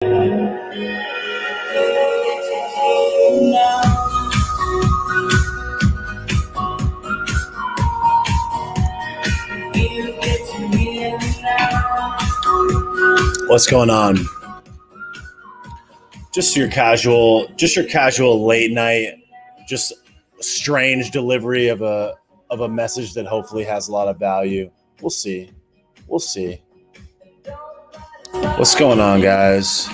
What's going on? Just your casual late night, just strange delivery of a message that hopefully has a lot of value. We'll see. What's going on, guys?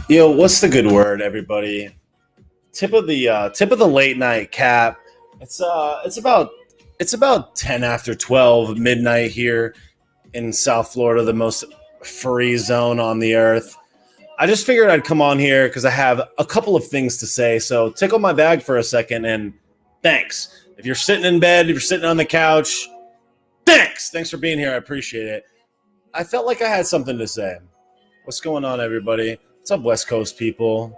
Yo, what's the good word, everybody? Tip of the late night cap. It's about 10 after 12 midnight here in South Florida, the most free zone on the earth. I just figured I'd come on here because I have a couple of things to say. So tickle my bag for a second and thanks. If you're sitting in bed, if you're sitting on the couch, thanks. Thanks for being here. I appreciate it. I felt like I had something to say. What's going on, everybody? What's up, West Coast people?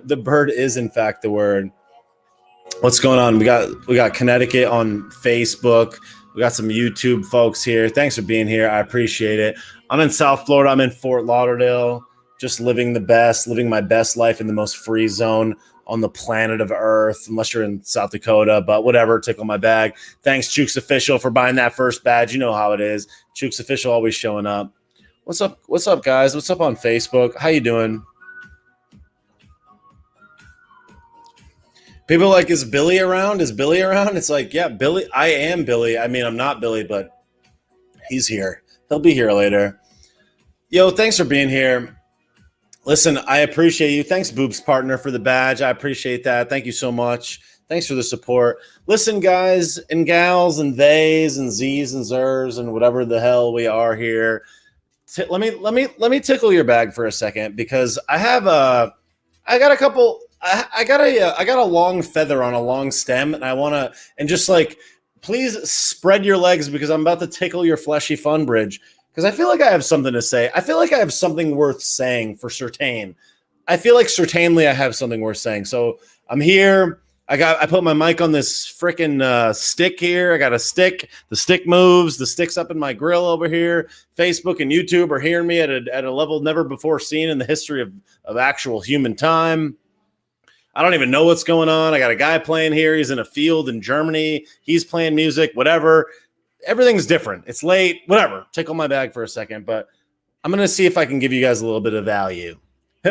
The bird is, in fact, the word. What's going on? We got Connecticut on Facebook. We got some YouTube folks here. Thanks for being here. I appreciate it. I'm in South Florida. I'm in Fort Lauderdale, just living my best life in the most free zone on the planet of Earth, unless you're in South Dakota, but whatever, tickle my bag. Thanks, Chooks Official, for buying that first badge. You know how it is. Chooks Official always showing up. What's up, guys? What's up on Facebook? How you doing? People are like, is Billy around? It's like, yeah, Billy. I am Billy. I mean, I'm not Billy, but he's here. He'll be here later. Yo, thanks for being here. Listen, I appreciate you. Thanks, Boobs Partner, for the badge. I appreciate that. Thank you so much. Thanks for the support. Listen, guys and gals and theys and z's and zers and whatever the hell we are here. Let me tickle your bag for a second, because I got a long feather on a long stem, and just like, please spread your legs, because I'm about to tickle your fleshy fun bridge, because I feel like I have something to say. I feel like I have something worth saying for certain. I feel like certainly I have something worth saying. So I'm here. I put my mic on this freaking stick here. I got a stick. The stick moves. The stick's up in my grill over here. Facebook and YouTube are hearing me at a level never before seen in the history of actual human time. I don't even know what's going on. I got a guy playing here. He's in a field in Germany. He's playing music, whatever. Everything's different. It's late, whatever. Tickle my bag for a second, but I'm going to see if I can give you guys a little bit of value.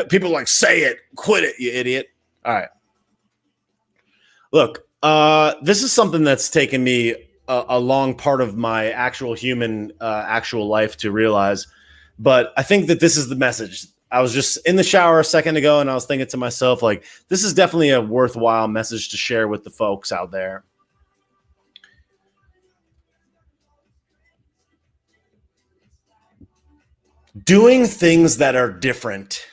People are like, say it, quit it, you idiot. All right. Look, this is something that's taken me a long part of my actual human, actual life to realize, but I think that this is the message. I was just in the shower a second ago, and I was thinking to myself, like, this is definitely a worthwhile message to share with the folks out there. Doing things that are different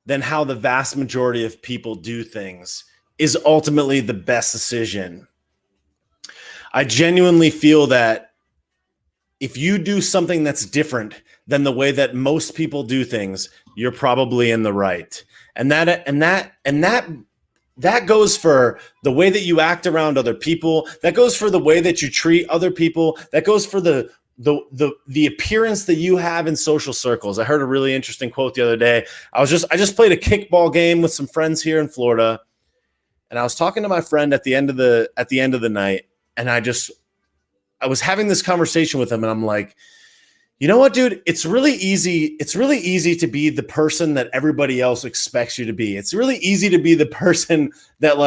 than how the vast majority of people do things is ultimately the best decision. I genuinely feel that if you do something that's different than the way that most people do things, you're probably in the right. And that goes for the way that you act around other people. That goes for the way that you treat other people. That goes for the appearance that you have in social circles. I heard a really interesting quote the other day. I just played a kickball game with some friends here in Florida, and I was talking to my friend at the end of the night, and I was having this conversation with him, and I'm like, you know what, dude? It's really easy to be the person that everybody else expects you to be. It's really easy to be the person that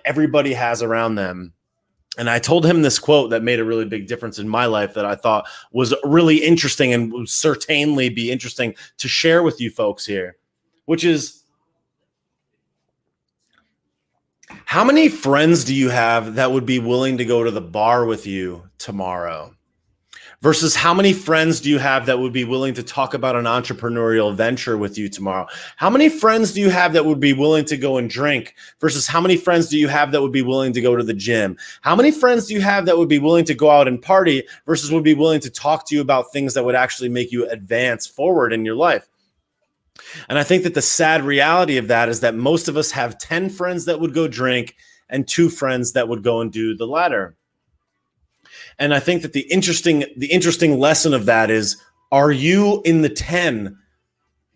everybody has around them. And I told him this quote that made a really big difference in my life that I thought was really interesting and would certainly be interesting to share with you folks here, which is, how many friends do you have that would be willing to go to the bar with you tomorrow? Versus how many friends do you have that would be willing to talk about an entrepreneurial venture with you tomorrow? How many friends do you have that would be willing to go and drink versus how many friends do you have that would be willing to go to the gym? How many friends do you have that would be willing to go out and party versus would be willing to talk to you about things that would actually make you advance forward in your life? And I think that the sad reality of that is that most of us have 10 friends that would go drink and 2 friends that would go and do the latter. And I think that the interesting lesson of that is, are you in the 10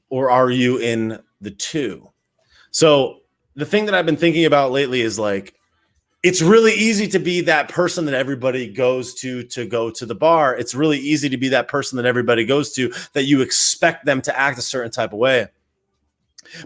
or are you in the two? So the thing that I've been thinking about lately is like, it's really easy to be that person that everybody goes to go to the bar. It's really easy to be that person that everybody goes to, that you expect them to act a certain type of way.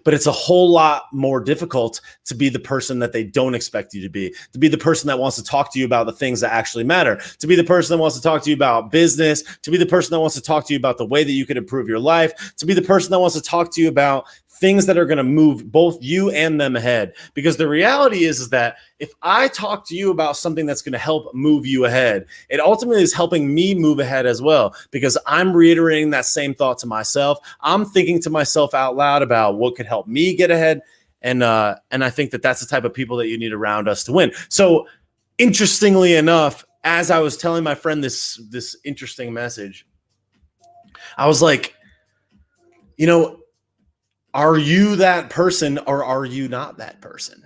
But it's a whole lot more difficult to be the person that they don't expect you to be the person that wants to talk to you about the things that actually matter, to be the person that wants to talk to you about business, to be the person that wants to talk to you about the way that you can improve your life, to be the person that wants to talk to you about things that are going to move both you and them ahead. Because the reality is that if I talk to you about something that's going to help move you ahead, it ultimately is helping me move ahead as well, because I'm reiterating that same thought to myself. I'm thinking to myself out loud about what could help me get ahead. And I think that that's the type of people that you need around us to win. So interestingly enough, as I was telling my friend this interesting message, I was like, are you that person or are you not that person?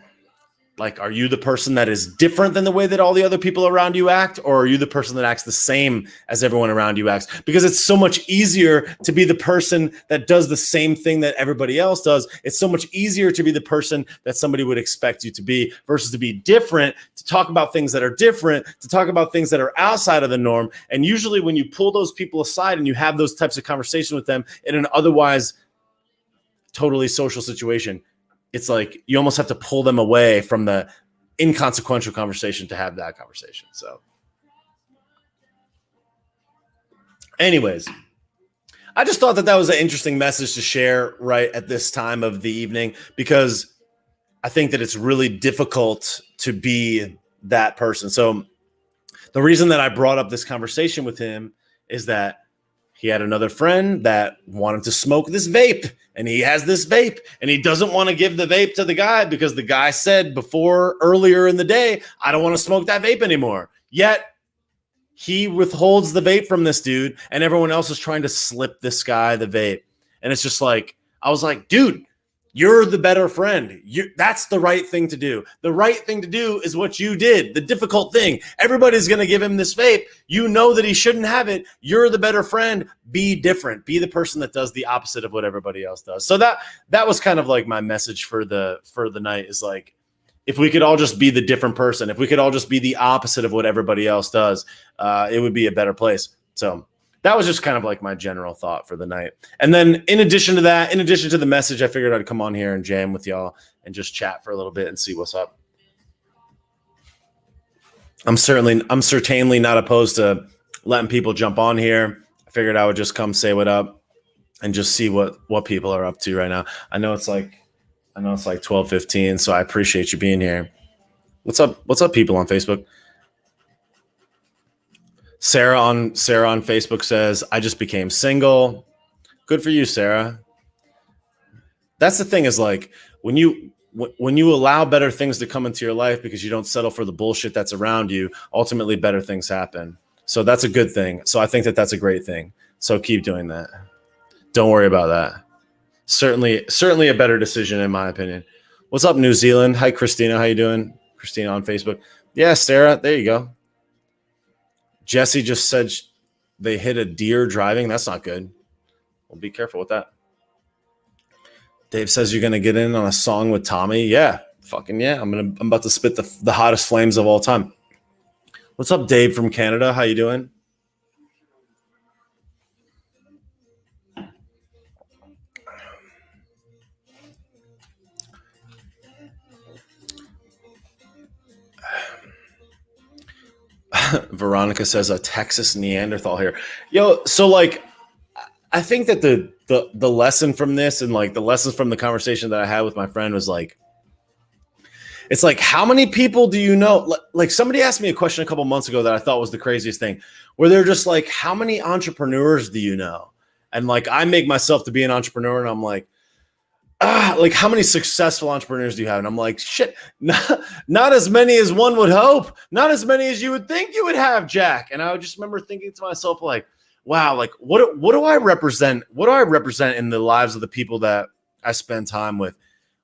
Like, are you the person that is different than the way that all the other people around you act? Or are you the person that acts the same as everyone around you acts? Because it's so much easier to be the person that does the same thing that everybody else does. It's so much easier to be the person that somebody would expect you to be versus to be different, to talk about things that are different, to talk about things that are outside of the norm. And usually when you pull those people aside and you have those types of conversations with them in an otherwise totally social situation, it's like you almost have to pull them away from the inconsequential conversation to have that conversation. So anyways, I just thought that was an interesting message to share right at this time of the evening, because I think that it's really difficult to be that person. So the reason that I brought up this conversation with him is that he had another friend that wanted to smoke this vape, and he has this vape, and he doesn't want to give the vape to the guy because the guy said earlier in the day, I don't want to smoke that vape anymore. Yet he withholds the vape from this dude, and everyone else is trying to slip this guy the vape. And it's just like, I was like, dude, you're the better friend. That's the right thing to do. The right thing to do is what you did. The difficult thing. Everybody's going to give him this vape. You know that he shouldn't have it. You're the better friend. Be different. Be the person that does the opposite of what everybody else does. So that was kind of like my message for the night, is like, if we could all just be the different person, if we could all just be the opposite of what everybody else does, it would be a better place. So that was just kind of like my general thought for the night. And then in addition to the message, I figured I'd come on here and jam with y'all and just chat for a little bit and see what's up. I'm certainly not opposed to letting people jump on here. I figured I would just come say what up and just see what people are up to right now. I know it's like 12:15, so I appreciate you being here. What's up, people on Facebook? Sarah on Facebook says, I just became single. Good for you, Sarah. That's the thing, is like, when you allow better things to come into your life because you don't settle for the bullshit that's around you, ultimately better things happen. So that's a good thing. So I think that that's a great thing. So keep doing that. Don't worry about that. Certainly a better decision in my opinion. What's up, New Zealand? Hi, Christina. How you doing? Christina on Facebook. Yeah, Sarah. There you go. Jesse just said they hit a deer driving. That's not good. Well, be careful with that. Dave says you're going to get in on a song with Tommy. Yeah, fucking yeah. I'm about to spit the hottest flames of all time. What's up, Dave from Canada? How you doing? Veronica says a Texas Neanderthal here. Yo, so like, I think that the lesson from this, and like the lessons from the conversation that I had with my friend, was like, it's like, how many people do you know? Like somebody asked me a question a couple months ago that I thought was the craziest thing, where they're just like, how many entrepreneurs do you know? And like, I make myself to be an entrepreneur, and I'm like, like, how many successful entrepreneurs do you have? And I'm like, shit, not as many as one would hope. Not as many as you would think you would have, Jack. And I just remember thinking to myself, like, wow, like what do I represent? What do I represent in the lives of the people that I spend time with?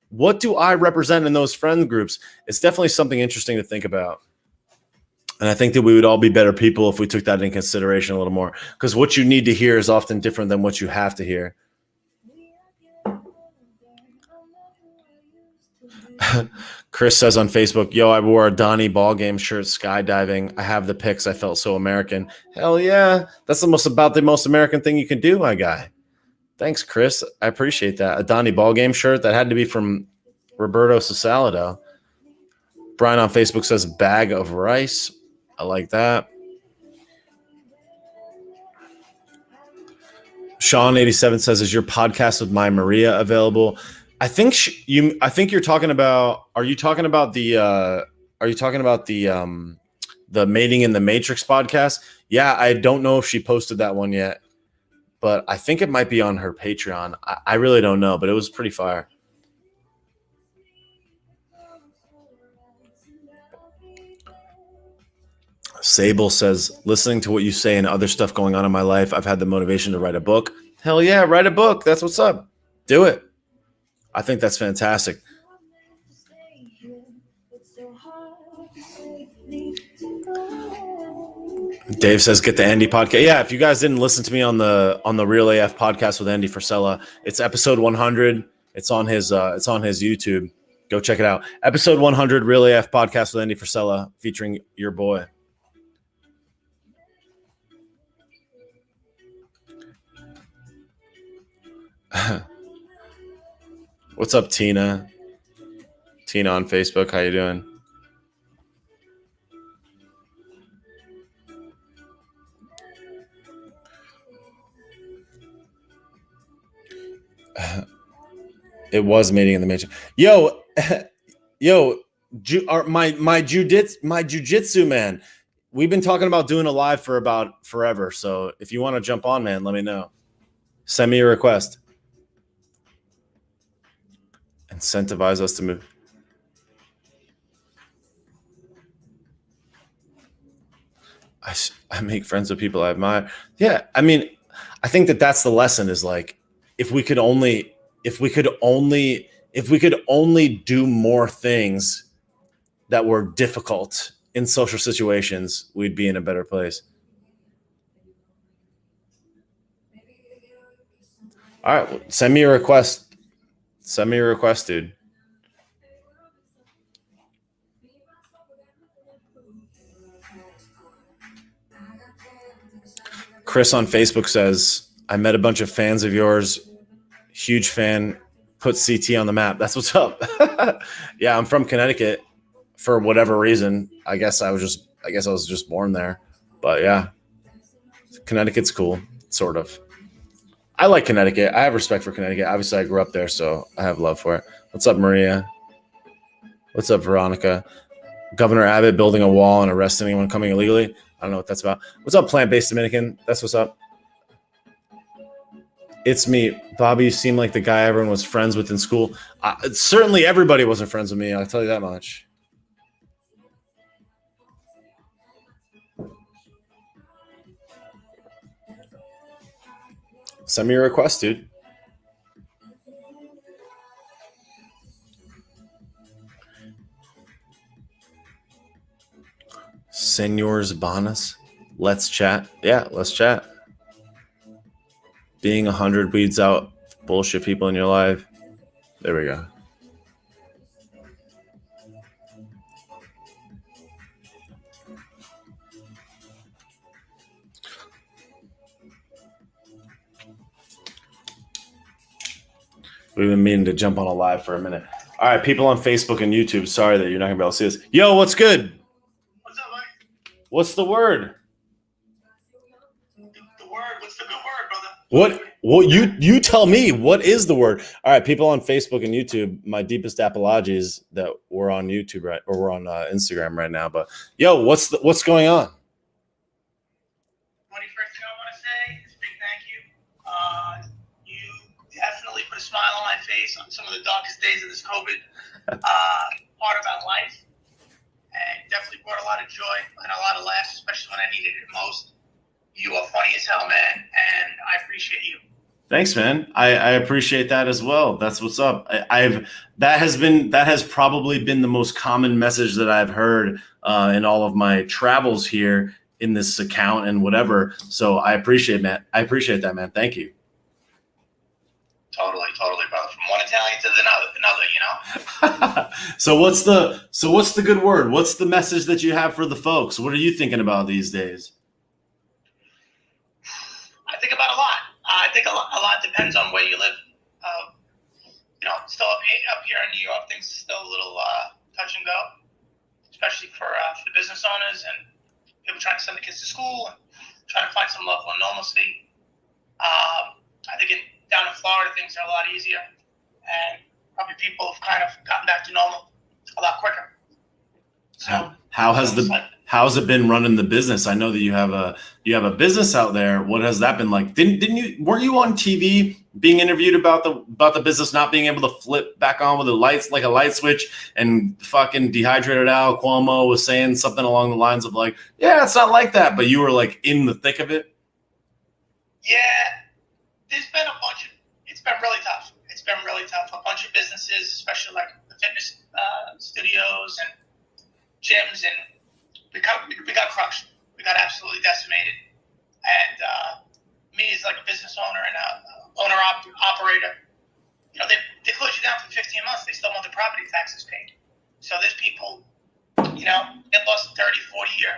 What do I represent in those friend groups? It's definitely something interesting to think about. And I think that we would all be better people if we took that into consideration a little more, because what you need to hear is often different than what you have to hear. Chris says on Facebook, yo, I wore a Donnie ball game shirt skydiving. I have the pics. I felt so American. Hell yeah. That's the most American thing you can do, my guy. Thanks, Chris. I appreciate that. A Donnie ball game shirt. That had to be from Roberto Sasalado. Brian on Facebook says bag of rice. I like that. Sean87 says, is your podcast with my Maria available? I think you're talking about. Are you talking about the Mating in the Matrix podcast? Yeah, I don't know if she posted that one yet, but I think it might be on her Patreon. I really don't know, but it was pretty fire. Sable says, listening to what you say and other stuff going on in my life, I've had the motivation to write a book. Hell yeah, write a book. That's what's up. Do it. I think that's fantastic. Dave says, get the Andy podcast. Yeah, if you guys didn't listen to me on the Real AF podcast with Andy Frisella, it's episode 100. It's on his YouTube. Go check it out. Episode 100, Real AF podcast with Andy Frisella, featuring your boy. What's up, Tina? Tina on Facebook, how you doing? It was Mating in the Matrix. Yo, my jujitsu man. We've been talking about doing a live for about forever. So if you want to jump on, man, let me know. Send me a request. Incentivize us to move. I make friends with people I admire. Yeah, I mean, I think that's the lesson is like, if we could only do more things that were difficult in social situations, we'd be in a better place. All right, well, send me a request. Send me a request, dude. Chris on Facebook says, I met a bunch of fans of yours. Huge fan. Put CT on the map. That's what's up. Yeah, I'm from Connecticut for whatever reason. I guess I was just born there. But yeah, Connecticut's cool, sort of. I like Connecticut. I have respect for Connecticut. Obviously, I grew up there, so I have love for it. What's up, Maria? What's up, Veronica? Governor Abbott building a wall and arresting anyone coming illegally. I don't know what that's about. What's up, plant-based Dominican? That's what's up. It's me, Bobby. You seem like the guy everyone was friends with in school. Certainly, everybody wasn't friends with me. I'll tell you that much. Send me a request, dude. Senors Banas. Let's chat. Yeah, let's chat. Being 100 weeds out bullshit people in your life. There we go. We've been meaning to jump on a live for a minute. All right, people on Facebook and YouTube, sorry that you're not going to be able to see this. Yo, what's good? What's up, Mike? What's the word? The word. What's the good word, brother? What? Well, you tell me. What is the word? All right, people on Facebook and YouTube, my deepest apologies that we're on YouTube we're on Instagram right now. But yo, what's going on? 21st thing I want to say is a big thank you. You definitely put a smile on my face on some of the darkest days of this COVID part of our life, and definitely brought a lot of joy and a lot of laughs, especially when I needed it most. You are funny as hell, man, and I appreciate you. Thanks, man. I appreciate that as well. That's what's up. That has probably been the most common message that I've heard in all of my travels here in this account and whatever. So I appreciate that, man. Thank you. Totally, brother. From one Italian after another. So what's the good word? What's the message that you have for the folks? What are you thinking about these days? I think about a lot. I think a lot depends on where you live. Still up here in New York, things are still a little touch and go, especially for the business owners and people trying to send the kids to school and trying to find some level of normalcy. I think down in Florida, things are a lot easier, and probably people have kind of gotten back to normal a lot quicker. So how's it been running the business? I know that you have a business out there. What has that been like? Weren't you on TV being interviewed about the business not being able to flip back on with the lights, like a light switch, and fucking dehydrated Al Cuomo was saying something along the lines of like, yeah, it's not like that, but you were like in the thick of it? Yeah, it's been really tough. It's been really tough. A bunch of businesses, especially like the fitness studios and gyms, and we got crushed. We got absolutely decimated. And me as like a business owner and a owner-operator, they close you down for 15 months. They still want the property taxes paid. So there's people, that lost 30, 40-year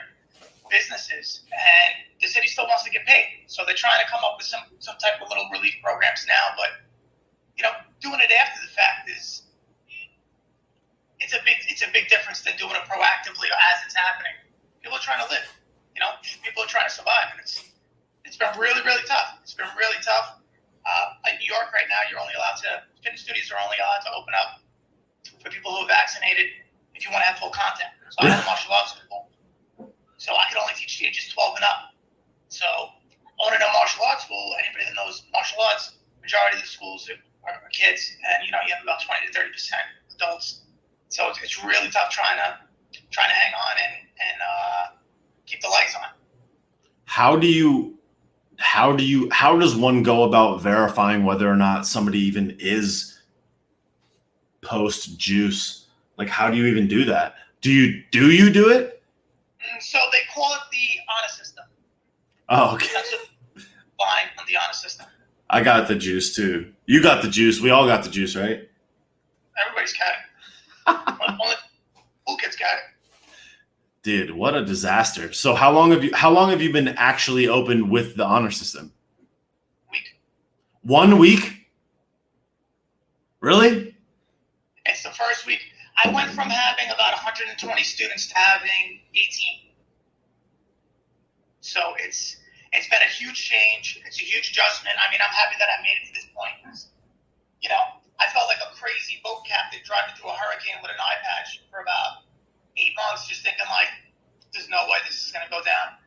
businesses, and the city still wants to get paid. So they're trying to come up with some type of little relief programs now. But, doing it after the fact it's a big difference than doing it proactively or as it's happening. People are trying to live, people are trying to survive, and it's been really, really tough. It's been really tough. In New York right now, fitness studios are only allowed to open up for people who are vaccinated if you want to have full contact. So I have a martial arts school, so I could only teach the ages 12 and up. So owning a martial arts school, anybody that knows martial arts, majority of the schools are kids, and you have about 20 to 30% adults. So it's really tough trying to hang on and keep the lights on. How does one go about verifying whether or not somebody even is post juice? Like, how do you even do that? Do you do it? So they call it the honor system. Oh, okay. That's fine on the honor system. I got the juice too. You got the juice. We all got the juice, right? Everybody's got it. Only cool kids got it. Dude, what a disaster. So how long have you been actually open with the honor system? Week. 1 week? Really? It's the first week. I went from having about 120 students to having 18. So it's been a huge change. It's a huge adjustment. I mean, I'm happy that I made it to this point. I felt like a crazy boat captain driving through a hurricane with an eye patch for about 8 months, just thinking like, there's no way this is going to go down.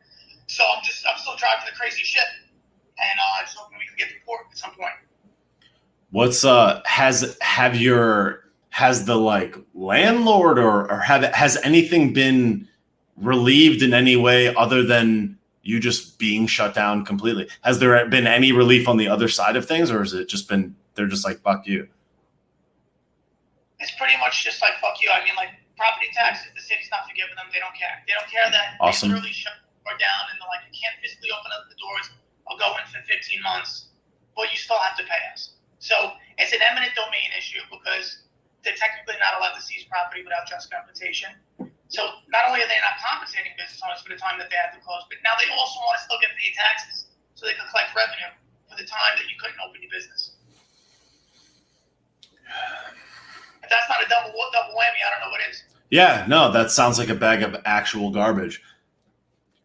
So I'm still driving the crazy ship, and I'm just hoping we can get to port at some point. What's has the like landlord or has anything been relieved in any way other than you just being shut down completely? Has there been any relief on the other side of things, or has it just been they're just like fuck you? It's pretty much just like fuck you. I mean, like property taxes, the city's not forgiving them. They don't care. They don't care that awesome. They really shut the door down and they're like, you can't physically open up the doors. I'll go in for 15 months, but you still have to pay us. So it's an eminent domain issue because they're technically not allowed to seize property without just compensation. So not only are they not compensating business owners for the time that they had to close, but now they also want to still get paid taxes so they can collect revenue for the time that you couldn't open your business. If that's not a double whammy, I don't know what is. Yeah, no, that sounds like a bag of actual garbage.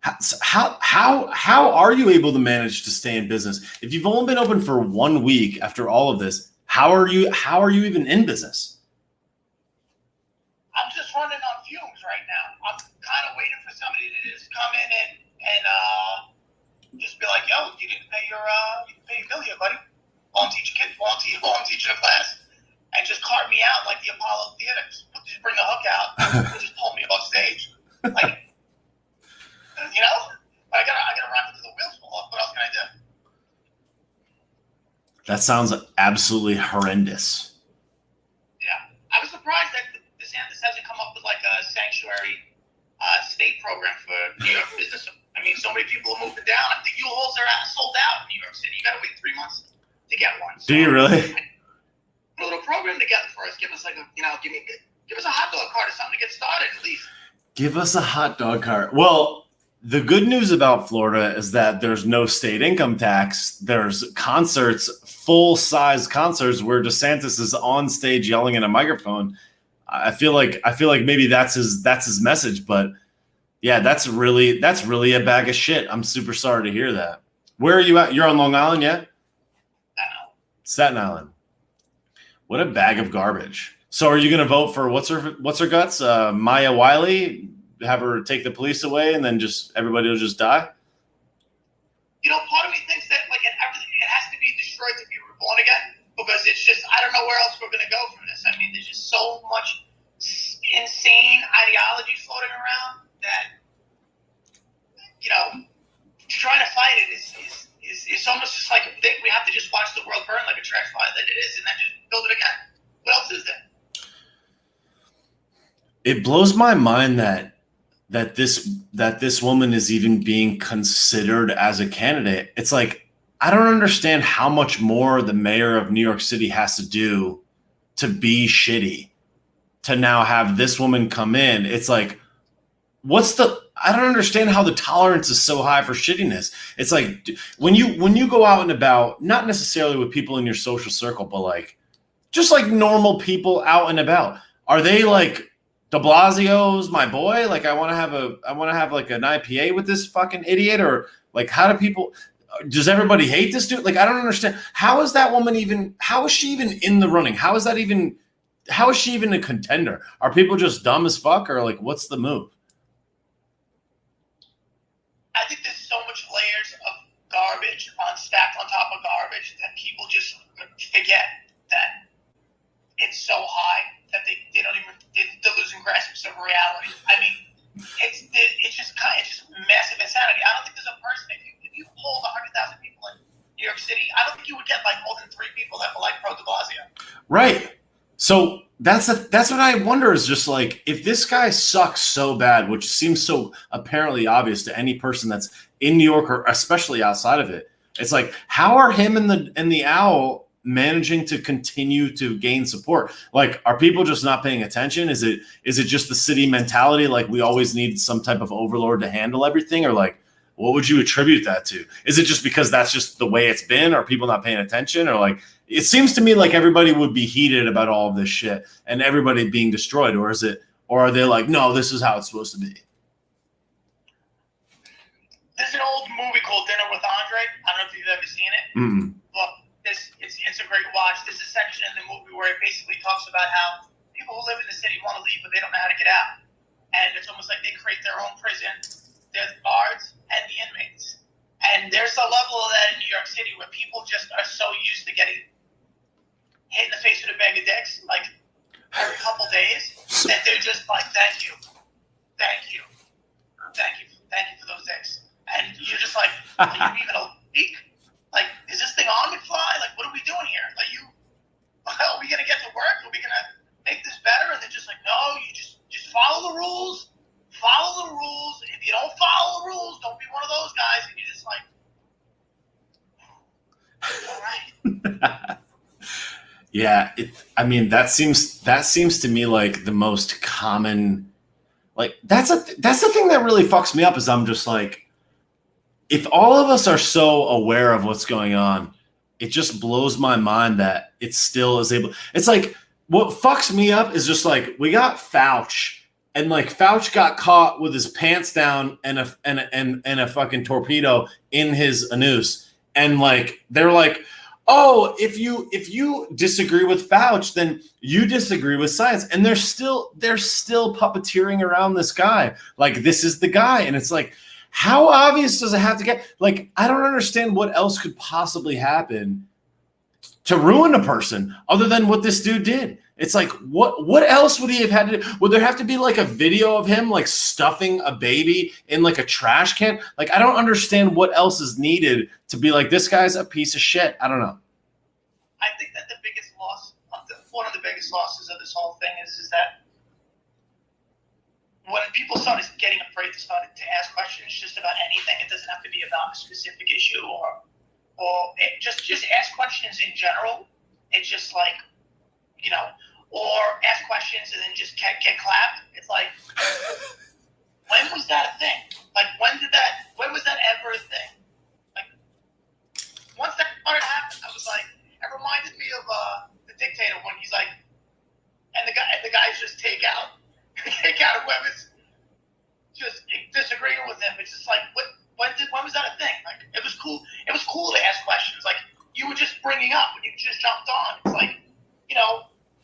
How are you able to manage to stay in business if you've only been open for 1 week after all of this? How are you even in business? I'm just running on fumes right now. I'm kind of waiting for somebody to just come in and just be like, yo, you didn't pay your bill here, buddy. While I'm teaching a class. And just cart me out like the Apollo Theater. Just bring the hook out and just pull me off stage. Like, I gotta run until the wheels fall off. What else can I do? That sounds absolutely horrendous. Yeah. I was surprised that DeSantis hasn't come up with like a sanctuary state program for New York business. I mean, so many people are moving down. The U-Hauls are sold out in New York City. You gotta wait 3 months to get one. So, do you really? A little program together for us. Give us like give us a hot dog cart or something to get started at least. Give us a hot dog cart. Well, the good news about Florida is that there's no state income tax. There's concerts, full-size concerts where DeSantis is on stage yelling in a microphone. I feel like maybe that's his message, but yeah, that's really a bag of shit. I'm super sorry to hear that. Where are you at? You're on Long Island, yeah? Staten Island. What a bag of garbage. So are you going to vote for what's her guts? Maya Wiley? Have her take the police away and then just everybody will just die? Part of me thinks that like everything, it has to be destroyed to be reborn again, because it's just, I don't know where else we're going to go from this. I mean, there's just so much insane ideology floating around that, trying to fight it is almost just like we have to just watch the world burn like a trash fire that it is, and then just build it again. What else is there? It blows my mind that this woman is even being considered as a candidate. It's like, I don't understand how much more the mayor of New York City has to do to be shitty to now have this woman come in. It's like, I don't understand how the tolerance is so high for shittiness. It's like when you go out and about, not necessarily with people in your social circle, but like just like normal people out and about, are they like, De Blasio's my boy? Like I want to have like an IPA with this fucking idiot, or like does everybody hate this dude? Like I don't understand. How is she even in the running? How is she even a contender? Are people just dumb as fuck, or like what's the move? I think there's so much layers of garbage stacked on top of garbage that people just forget that it's so high that they're losing grasp of reality. I mean, it's just massive insanity. I don't think there's a person, if you polled 100,000 people in New York City, I don't think you would get like more than 3 people that were like pro de Blasio. Right. So that's what I wonder, is just like, if this guy sucks so bad, which seems so apparently obvious to any person that's in New York or especially outside of it, it's like, how are him and the Owl managing to continue to gain support? Like, are people just not paying attention? Is it just the city mentality? Like, we always need some type of overlord to handle everything? Or like, what would you attribute that to? Is it just because that's just the way it's been? Are people not paying attention? Or like, it seems to me like everybody would be heated about all of this shit and everybody being destroyed. Or are they like, no, this is how it's supposed to be? There's an old movie called Dinner with Andre. I don't know if you've ever seen it. Mm-hmm. Well, it's a great watch. There's a section in the movie where it basically talks about how people who live in the city want to leave, but they don't know how to get out. And it's almost like they create their own prison. They're the guards and the inmates. And there's a level of that in New York City where people just are so used to getting hit in the face with a bag of dicks, like every couple days, that they're just like, thank you for those dicks. And you're just like, are you even a week? Like, is this thing on McFly? Like, what are we doing here? Like, are we gonna get to work? Are we gonna make this better? And they're just like, no, you just follow the rules. Follow the rules. If you don't follow the rules, don't be one of those guys. And you're just like, all right. Yeah, I mean, that seems to me like the most common. Like, that's the thing that really fucks me up, is I'm just like, if all of us are so aware of what's going on, it just blows my mind that it still is able. It's like, what fucks me up is just like, we got Fauci, and like Fauci got caught with his pants down and a fucking torpedo in his anus, and like they're like, oh, if you disagree with Fauci, then you disagree with science, and they're still puppeteering around this guy like this is the guy, and it's like, how obvious does it have to get? Like, I don't understand what else could possibly happen to ruin a person other than what this dude did. It's like, what else would he have had to do? Would there have to be like a video of him like stuffing a baby in like a trash can? Like, I don't understand what else is needed to be like, this guy's a piece of shit. I don't know. I think that one of the biggest losses of this whole thing is that when people started getting afraid to ask questions just about anything, it doesn't have to be about a specific issue or just ask questions in general. It's just like, or ask questions and then just get clapped. It's like, when was that a thing? Like, when was that ever a thing? Like, once that started happening, I was like, it reminded me of The Dictator when he's like, and the guys just take out whoever's just disagreeing with him. It's just like, when was that a thing? Like, it was cool. It was cool to ask questions. Like, you were just bringing up when you just jumped on. It's like,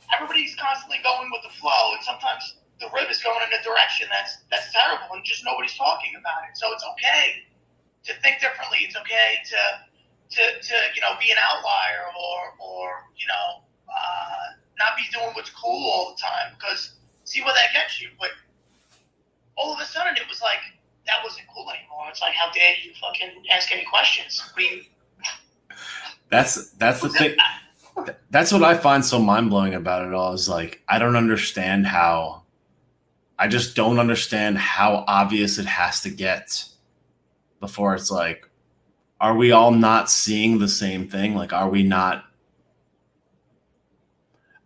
everybody's constantly going with the flow, and sometimes the rib is going in a direction that's terrible, and just nobody's talking about it. So it's okay to think differently. It's okay to be an outlier or not be doing what's cool all the time, because see where that gets you. But all of a sudden, it was like that wasn't cool anymore. It's like, how dare you fucking ask any questions? That's the thing. That's what I find so mind-blowing about it all, is like, I just don't understand how obvious it has to get before it's like, are we all not seeing the same thing? Like, are we not?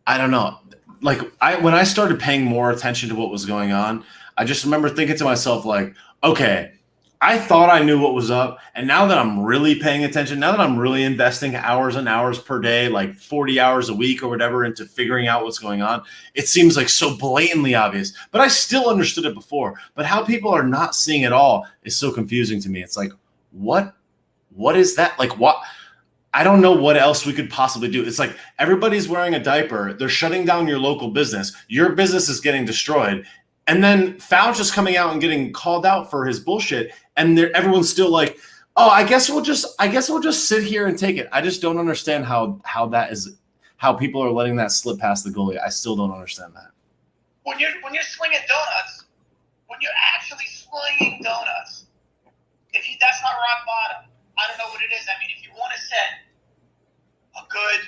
I don't know. Like, when I started paying more attention to what was going on, I just remember thinking to myself, like, okay, I thought I knew what was up, and now that I'm really paying attention, now that I'm really investing hours and hours per day, like 40 hours a week or whatever, into figuring out what's going on, it seems like so blatantly obvious. But I still understood it before. But how people are not seeing it all is so confusing to me. It's like, what is that? Like, what? I don't know what else we could possibly do. It's like everybody's wearing a diaper. They're shutting down your local business. Your business is getting destroyed. And then Fauci is coming out and getting called out for his bullshit, and everyone's still like, "Oh, I guess we'll just sit here and take it." I just don't understand how people are letting that slip past the goalie. I still don't understand that. When you're slinging donuts, when you're actually slinging donuts, that's not rock bottom. I don't know what it is. I mean, if you want to set a good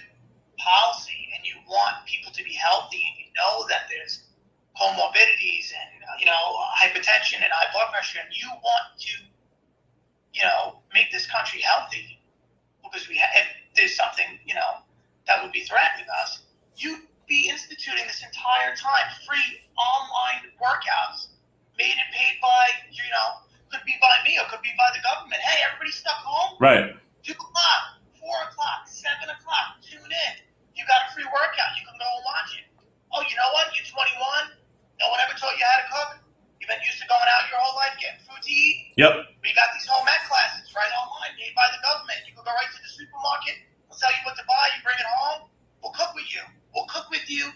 policy and you want people to be healthy, and you know that there's comorbidities and hypertension and high blood pressure, and you want to make this country healthy, because if there's something that would be threatening us, you'd be instituting this entire time free online workouts made and paid by could be by me or could be by the government. Hey, everybody's stuck home, right? 2 o'clock, 4 o'clock, 7 o'clock, tune in. You got a free workout, you can go and watch it. Oh, you know what? You're 21. No one ever taught you how to cook. You've been used to going out your whole life getting food to eat. Yep. We got these home ec classes right online, made by the government. You can go right to the supermarket. We'll tell you what to buy. You bring it home. We'll cook with you. We'll cook with you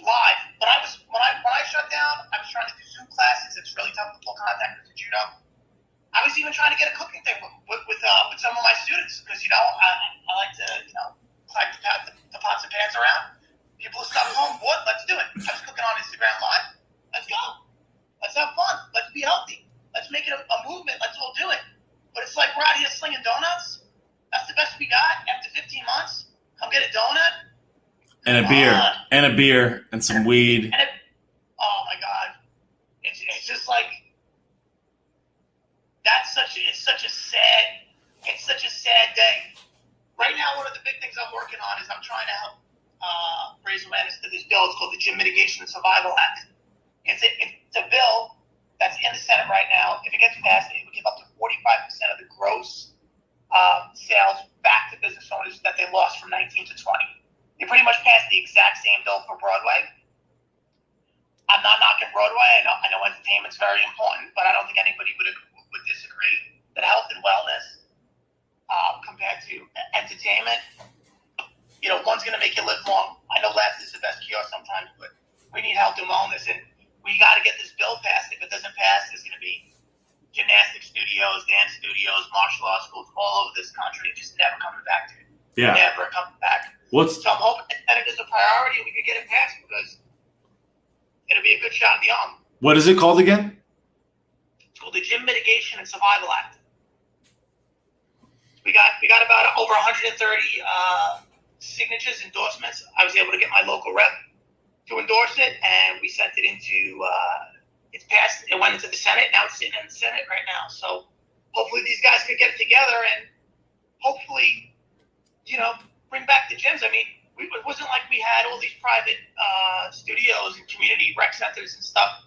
live. When I shut down, I was trying to do Zoom classes. It's really tough to pull contact with the judo. I was even trying to get a cooking thing with some of my students, because I like to clap the pots and pans around. People are stuck home. What? Let's do it. I was cooking on Instagram Live. Let's go. Let's have fun. Let's be healthy. Let's make it a movement. Let's all do it. But it's like we're out here slinging donuts. That's the best we got after 15 months. Come get a donut. And a beer, and some weed. Oh my God. It's just like, it's such a sad day. Right now, one of the big things I'm working on is I'm trying to help raise awareness to this bill. It's called the Gym Mitigation and Survival Act. It's a bill that's in the Senate right now. If it gets passed, it would give up to 45% of the gross sales back to business owners that they lost from 19 to 20. They pretty much passed the exact same bill for Broadway. I'm not knocking Broadway. I know entertainment's very important, but I don't think anybody would disagree that health and wellness compared to entertainment, one's going to make you live long. I know left is the best cure sometimes, but we need health and wellness, and we got to get this bill passed. If it doesn't pass, there's going to be gymnastic studios, dance studios, martial arts schools all over this country just never coming back to it. Yeah. Never coming back. So I'm hoping that it is a priority and we can get it passed, because it'll be a good shot in the arm. What is it called again? It's called the Gym Mitigation and Survival Act. We got about over 130 signatures, endorsements. I was able to get my local rep to endorse it, and we sent it into it's passed. It went into the Senate. Now it's sitting in the Senate right now. So hopefully these guys could get together and hopefully, bring back the gyms. I mean, it wasn't like we had all these private studios and community rec centers and stuff,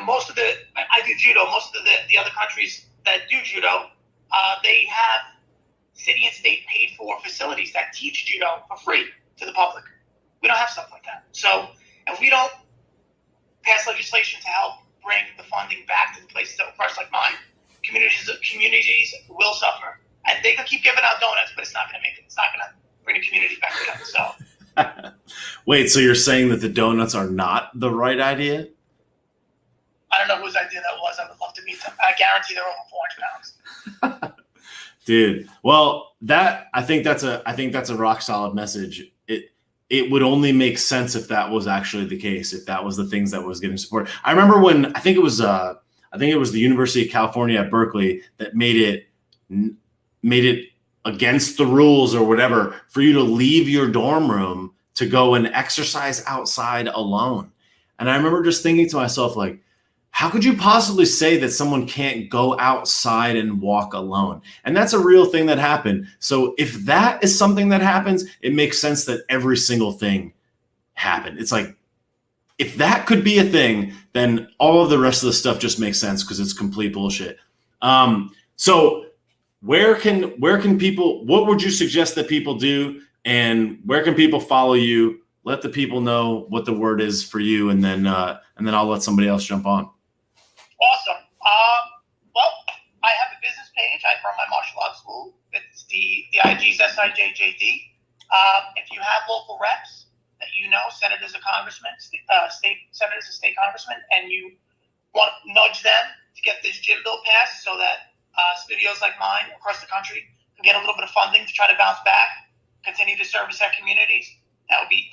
most of I do judo. Most of the other countries that do judo, they have city and state paid for facilities that teach judo for free to the public. We don't have stuff like that. So if we don't pass legislation to help bring the funding back to the places that were crushed like mine, communities will suffer. And they can keep giving out donuts, but it's not going to make it. It's not going to bring the communities back together. So, wait, so you're saying that the donuts are not the right idea? I don't know whose idea that was. I would love to meet them. I guarantee they're over 400 pounds. Dude, well, I think that's a rock solid message. It would only make sense if that was actually the case, if that was the things that was getting support. I remember when I think it was the University of California at Berkeley that made it against the rules or whatever for you to leave your dorm room to go and exercise outside alone. And I remember just thinking to myself, like, how could you possibly say that someone can't go outside and walk alone? And that's a real thing that happened. So if that is something that happens, it makes sense that every single thing happened. It's like, if that could be a thing, then all of the rest of the stuff just makes sense because it's complete bullshit. So where can people, what would you suggest that people do? And where can people follow you? Let the people know what the word is for you. And then I'll let somebody else jump on. Awesome. Well, I have a business page. I run my martial arts school. It's the IG's SIJJD. If you have local reps that senators or congressmen, state senators and state congressmen, and you want to nudge them to get this gym bill passed so that studios like mine across the country can get a little bit of funding to try to bounce back, continue to service our communities, that would be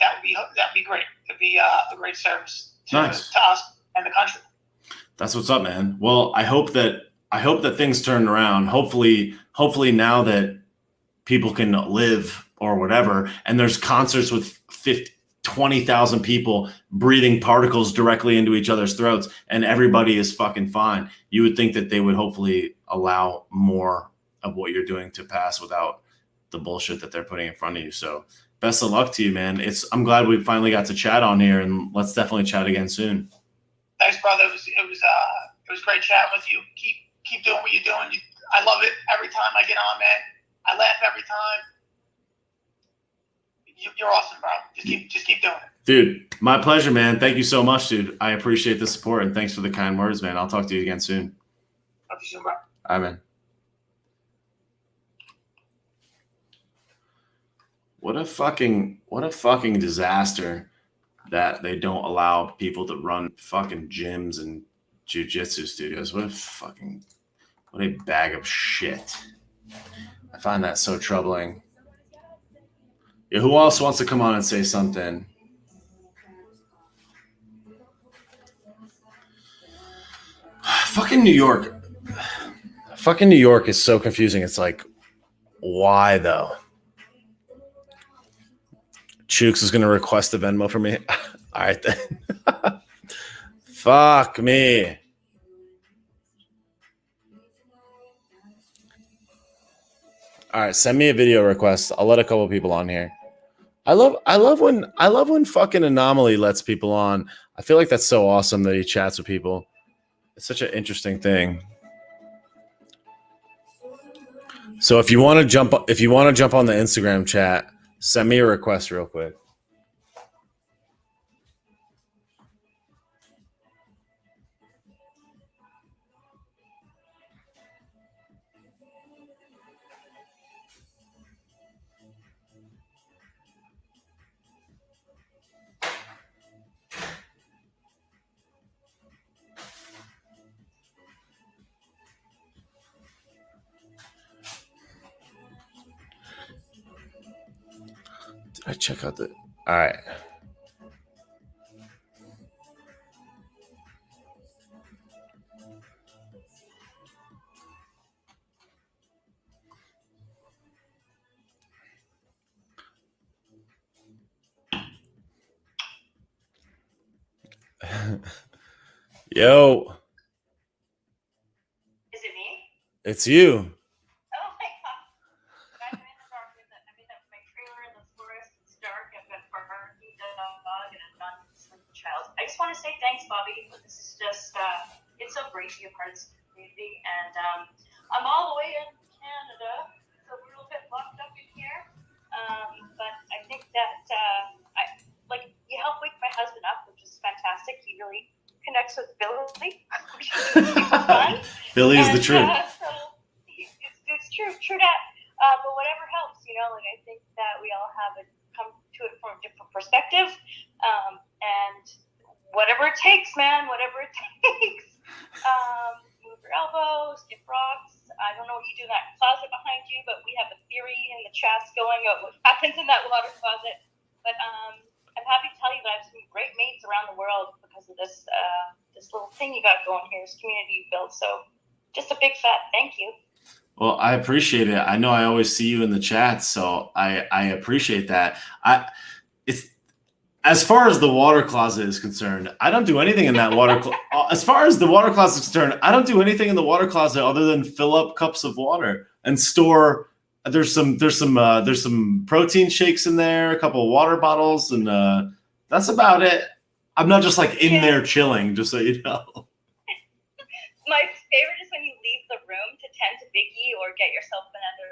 great. It'd be a great service to us and the country. That's what's up, man. Well, I hope that things turn around. Hopefully now that people can live or whatever, and there's concerts with 20,000 people breathing particles directly into each other's throats and everybody is fucking fine. You would think that they would hopefully allow more of what you're doing to pass without the bullshit that they're putting in front of you. So best of luck to you, man. I'm glad we finally got to chat on here, and let's definitely chat again soon. Thanks, brother. It was great chatting with you. Keep doing what you're doing. I love it every time I get on, man. I laugh every time. You're awesome, bro. Just keep doing it. Dude, my pleasure, man. Thank you so much, dude. I appreciate the support, and thanks for the kind words, man. I'll talk to you again soon. Talk to you soon, bro. All right, man. What a fucking disaster that they don't allow people to run fucking gyms and jiu-jitsu studios. What a bag of shit. I find that so troubling. Yeah, who else wants to come on and say something? Fucking New York. Fucking New York is so confusing. It's like, why though? Chooks is going to request a Venmo for me. All right, then. Fuck me. All right, send me a video request. I'll let a couple people on here. I love when fucking Anomaly lets people on. I feel like that's so awesome that he chats with people. It's such an interesting thing. So if you want to jump on the Instagram chat, send me a request real quick. Did I check out the... All right. Yo. Is it me? It's you. Oh my god. I'm in the dark with it. I'm in my trailer in the forest. It's dark. I've got Bernard. He does finally connects with Billy, which is super fun. Billy is the truth. So it's true that. But whatever helps, like I think that we all come to it from a different perspective, and whatever it takes, man, whatever it takes. Move your elbows, skip rocks. I don't know what you do in that closet behind you, but we have a theory in the chats going of what happens in that water closet. But I'm happy to tell you that I have some great mates around the world because of this little thing you got going here, this community you built. So just a big fat thank you. Well, I appreciate it. I know I always see you in the chat, so I appreciate that. It's as far as the water closet is concerned, I don't do anything in that water closet. As far as the water closet is concerned, I don't do anything in the water closet other than fill up cups of water and store. There's some protein shakes in there, a couple of water bottles, and that's about it. I'm not just like in there chilling, just so you know. My favorite is when you leave the room to tend to Biggie or get yourself another,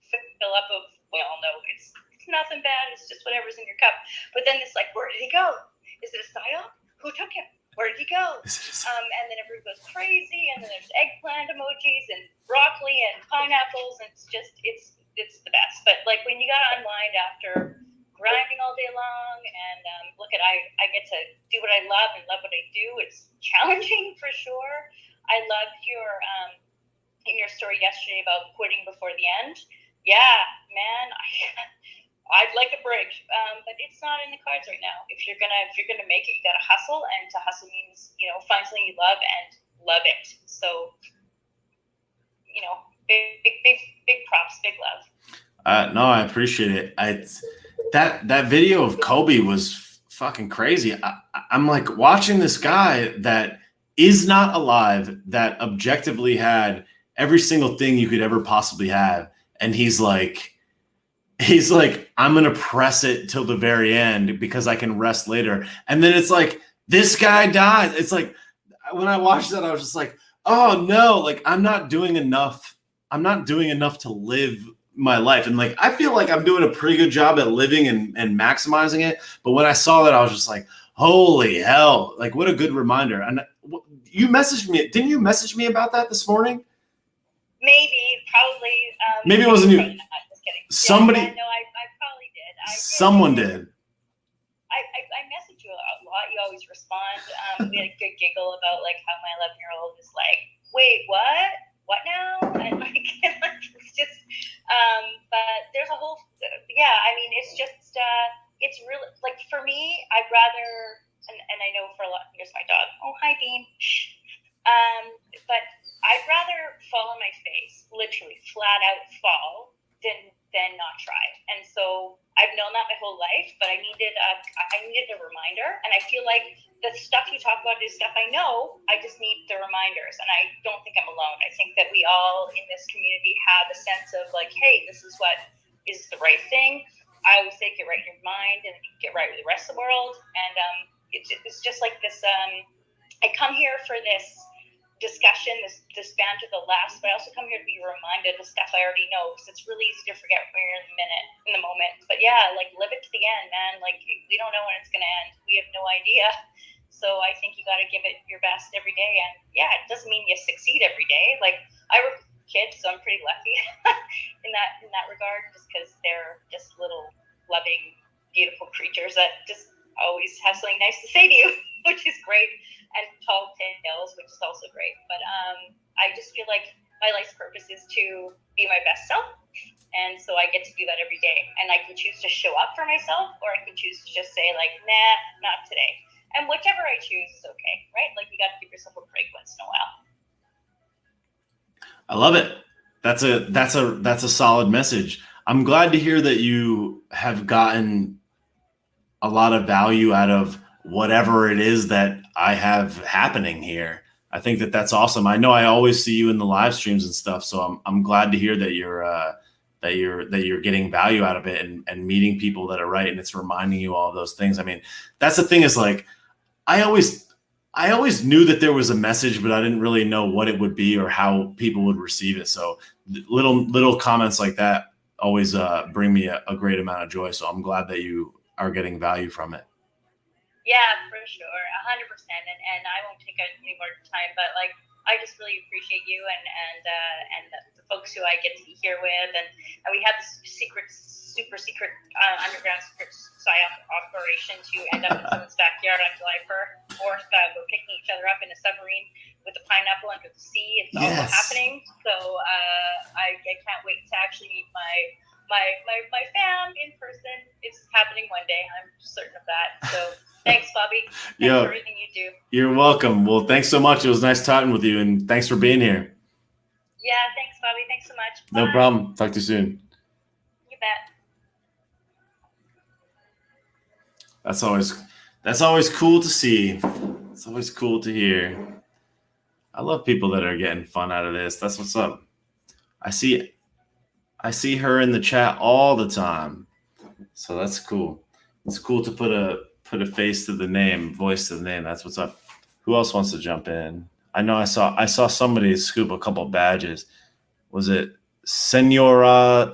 fill up of, we all know it's nothing bad, it's just whatever's in your cup. But then it's like, where did he go? Is it a psyop? Who took him? Where did he go? And then everyone goes crazy, and then there's eggplant emojis and broccoli and pineapples, and it's the best. But like when you gotta unwind after grinding all day long, and I get to do what I love and love what I do. It's challenging for sure. I loved your in your story yesterday about quitting before the end. Yeah, man, I'd like a break, but it's not in the cards right now. If you're gonna make it, you gotta hustle, and to hustle means find something you love and love it. So big props, big love. No, I appreciate it. That video of Kobe was fucking crazy. I'm like watching this guy that is not alive, that objectively had every single thing you could ever possibly have, and he's like, I'm gonna press it till the very end because I can rest later. And then it's like this guy dies. It's like when I watched that, I was just like, oh no, like I'm not doing enough to live my life. And like I feel like I'm doing a pretty good job at living and maximizing it. But when I saw that, I was just like, holy hell, like what a good reminder. And you messaged me, didn't you message me about that this morning? Maybe, probably. Maybe it wasn't you. I'm just kidding. Somebody. Yeah, no, I probably did. Someone did. I message you a lot. You always respond. We had a good giggle about like how my 11-year-old is like, wait, what? What now? And like, it's just, but there's a whole, it's just, it's really, like for me, I'd rather, and I know for a lot, here's my dog. Oh, hi, Bean. But I'd rather fall on my face, literally flat out fall, than not try. And so I've known that my whole life, but I needed a reminder. And I feel like the stuff you talk about is stuff I know. I just need the reminders, and I don't think I'm alone. I think that we all in this community have a sense of like, hey, this is what is the right thing. I always say get right in your mind, and you get right with the rest of the world. And it's just like this. I come here for this discussion, this banter that lasts, but I also come here to be reminded of stuff I already know, because it's really easy to forget when you're in the moment. But yeah, like live it to the end, man. Like we don't know when it's gonna end. We have no idea. So I think you got to give it your best every day. And yeah, it doesn't mean you succeed every day. Like I work with kids, so I'm pretty lucky in that regard, just because they're just little loving, beautiful creatures that just always have something nice to say to you, which is great. And tall tales, which is also great. But I just feel like my life's purpose is to be my best self. And so I get to do that every day. And I can choose to show up for myself, or I can choose to just say like, nah, not today. And whichever I choose is okay, right? Like you got to give yourself a break once in a while. I love it. That's a solid message. I'm glad to hear that you have gotten a lot of value out of whatever it is that I have happening here. I think that that's awesome. I know I always see you in the live streams and stuff, so I'm glad to hear that you're getting value out of it and meeting people that are right, and it's reminding you all of those things. I mean, that's the thing is like I always knew that there was a message, but I didn't really know what it would be or how people would receive it. So little comments like that always bring me a great amount of joy. So I'm glad that you are getting value from it. Yeah, for sure, 100%. And I won't take any more time, but like I just really appreciate you and the folks who I get to be here with, and we have this super secret underground secret psyop operation to end up in someone's backyard on July 4th. We're picking each other up in a submarine with a pineapple under the sea. It's also happening. So I can't wait to actually meet my fam in person. It's happening one day. I'm certain of that. So thanks, Bobby. Thanks for everything you do. You're welcome. Well, thanks so much. It was nice talking with you, and thanks for being here. Yeah, thanks, Bobby. Thanks so much. Bye. No problem. Talk to you soon. You bet. That's always cool to see. It's always cool to hear. I love people that are getting fun out of this. That's what's up. I see her in the chat all the time. So that's cool. It's cool to put a face to the name, voice to the name. That's what's up. Who else wants to jump in? I know I saw somebody scoop a couple badges. Was it Senor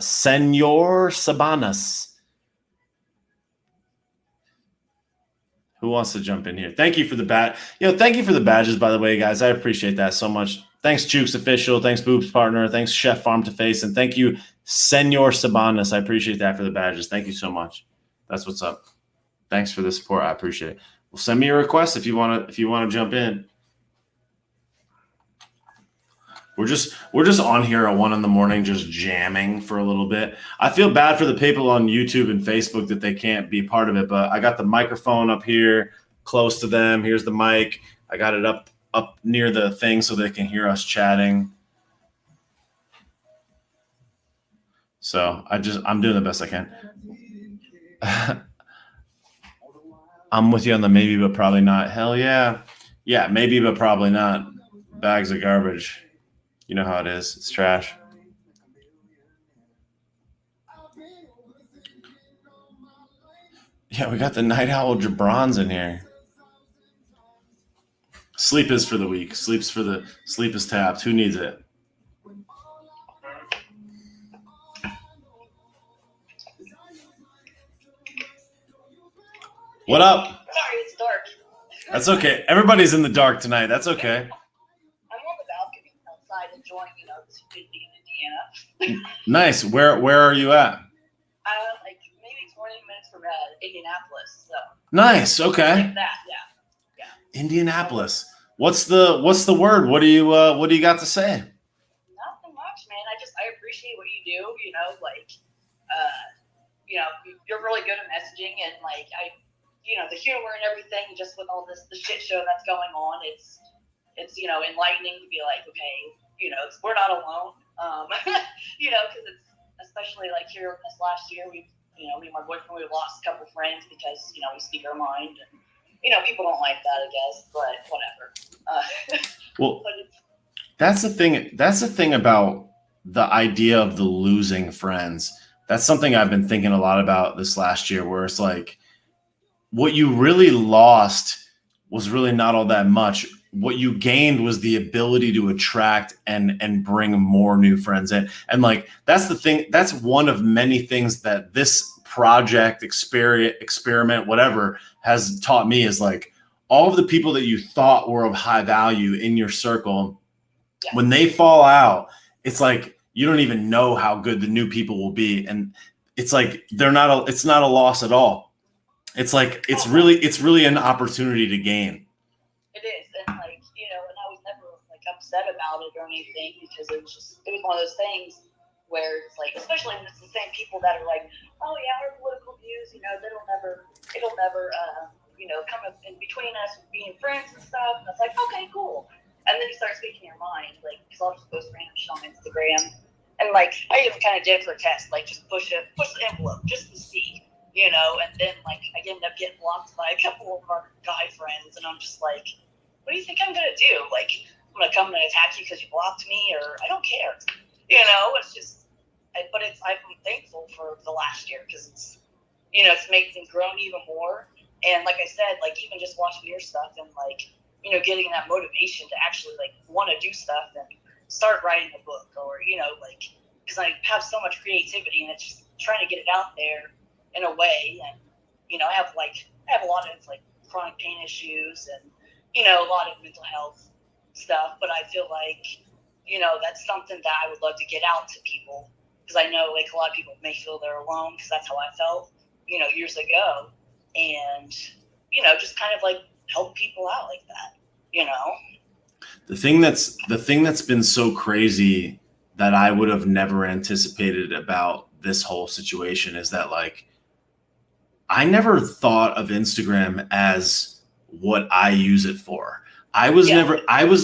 Sabanas? Who wants to jump in here? Thank you for the thank you for the badges, by the way, guys. I appreciate that so much. Thanks, Jukes Official. Thanks, Boobs Partner. Thanks, Chef Farm to Face. And thank you, Senor Sabanas. I appreciate that for the badges. Thank you so much. That's what's up. Thanks for the support. I appreciate it. Well, send me a request if you want to jump in. We're just on here at 1 a.m, just jamming for a little bit. I feel bad for the people on YouTube and Facebook that they can't be part of it, but I got the microphone up here close to them. Here's the mic. I got it up near the thing so they can hear us chatting. So I'm doing the best I can. I'm with you on the maybe but probably not. Hell yeah. Yeah, maybe but probably not. Bags of garbage. You know how it is. It's trash. Yeah, we got the Night Owl Jabrons in here. Sleep is for the weak. Sleep is tapped. Who needs it? What up? Sorry, it's dark. That's okay. Everybody's in the dark tonight. That's okay. I'm on the balcony outside enjoying, this humidity in Indiana. Nice. Where are you at? Like maybe 20 minutes from Indianapolis. So. Nice. Okay. Like that, yeah. Indianapolis. What's the word? What do you got to say? Nothing much, man. I appreciate what you do. You're really good at messaging, and the humor and everything. Just with all the shit show that's going on, it's enlightening to be like, okay, we're not alone. Because it's especially like here this last year, me and my boyfriend, we lost a couple friends because we speak our mind, and people don't like that, I guess, but whatever. Well, that's the thing. That's the thing about the idea of the losing friends. That's something I've been thinking a lot about this last year, where it's like what you really lost was really not all that much. What you gained was the ability to attract and bring more new friends in. And like, that's the thing. That's one of many things that this project, experiment, whatever, has taught me, is like all of the people that you thought were of high value in your circle, when they fall out, it's like you don't even know how good the new people will be. And it's like it's not a loss at all. It's like it's really an opportunity to gain. It is, and and I was never upset about it or anything, because it was one of those things where it's like, especially when it's the same people that are like, oh yeah, our political views, it'll never come in between us being friends and stuff. And it's like, okay, cool. And then you start speaking your mind, because I'll just post random shit on Instagram, and I even kind of did for a test, just push the envelope just to see, and then I end up getting blocked by a couple of our guy friends, and I'm just like, what do you think I'm gonna do? I'm gonna come and attack you because you blocked me, or I don't care. It's just, I'm thankful for the last year, because it's made things grown even more. And like I said, even just watching your stuff and getting that motivation to actually want to do stuff and start writing a book, or because I have so much creativity, and it's just trying to get it out there in a way. And I have a lot of chronic pain issues and, you know, a lot of mental health stuff. But I feel like, you know, that's something that I would love to get out to people, because I know like a lot of people may feel they're alone, because that's how I felt, you know, years ago. And, you know, just kind of like help people out like that, you know. The thing that's been so crazy that I would have never anticipated about this whole situation is that, like, I never thought of Instagram as what I use it for. I was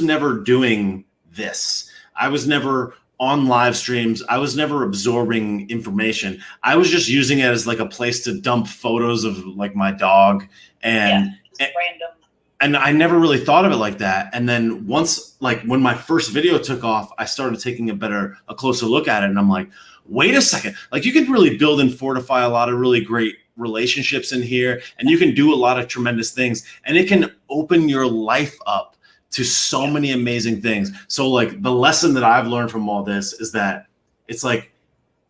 never doing this. I was never on live streams. I was never absorbing information. I was just using it as like a place to dump photos of like my dog and Random. And I never really thought of it like that. And then once, like when my first video took off, I started taking a closer look at it. And I'm like, wait a second, like you can really build and fortify a lot of really great relationships in here. And you can do a lot of tremendous things, and it can open your life up to so many amazing things. So like the lesson that I've learned from all this is that it's like,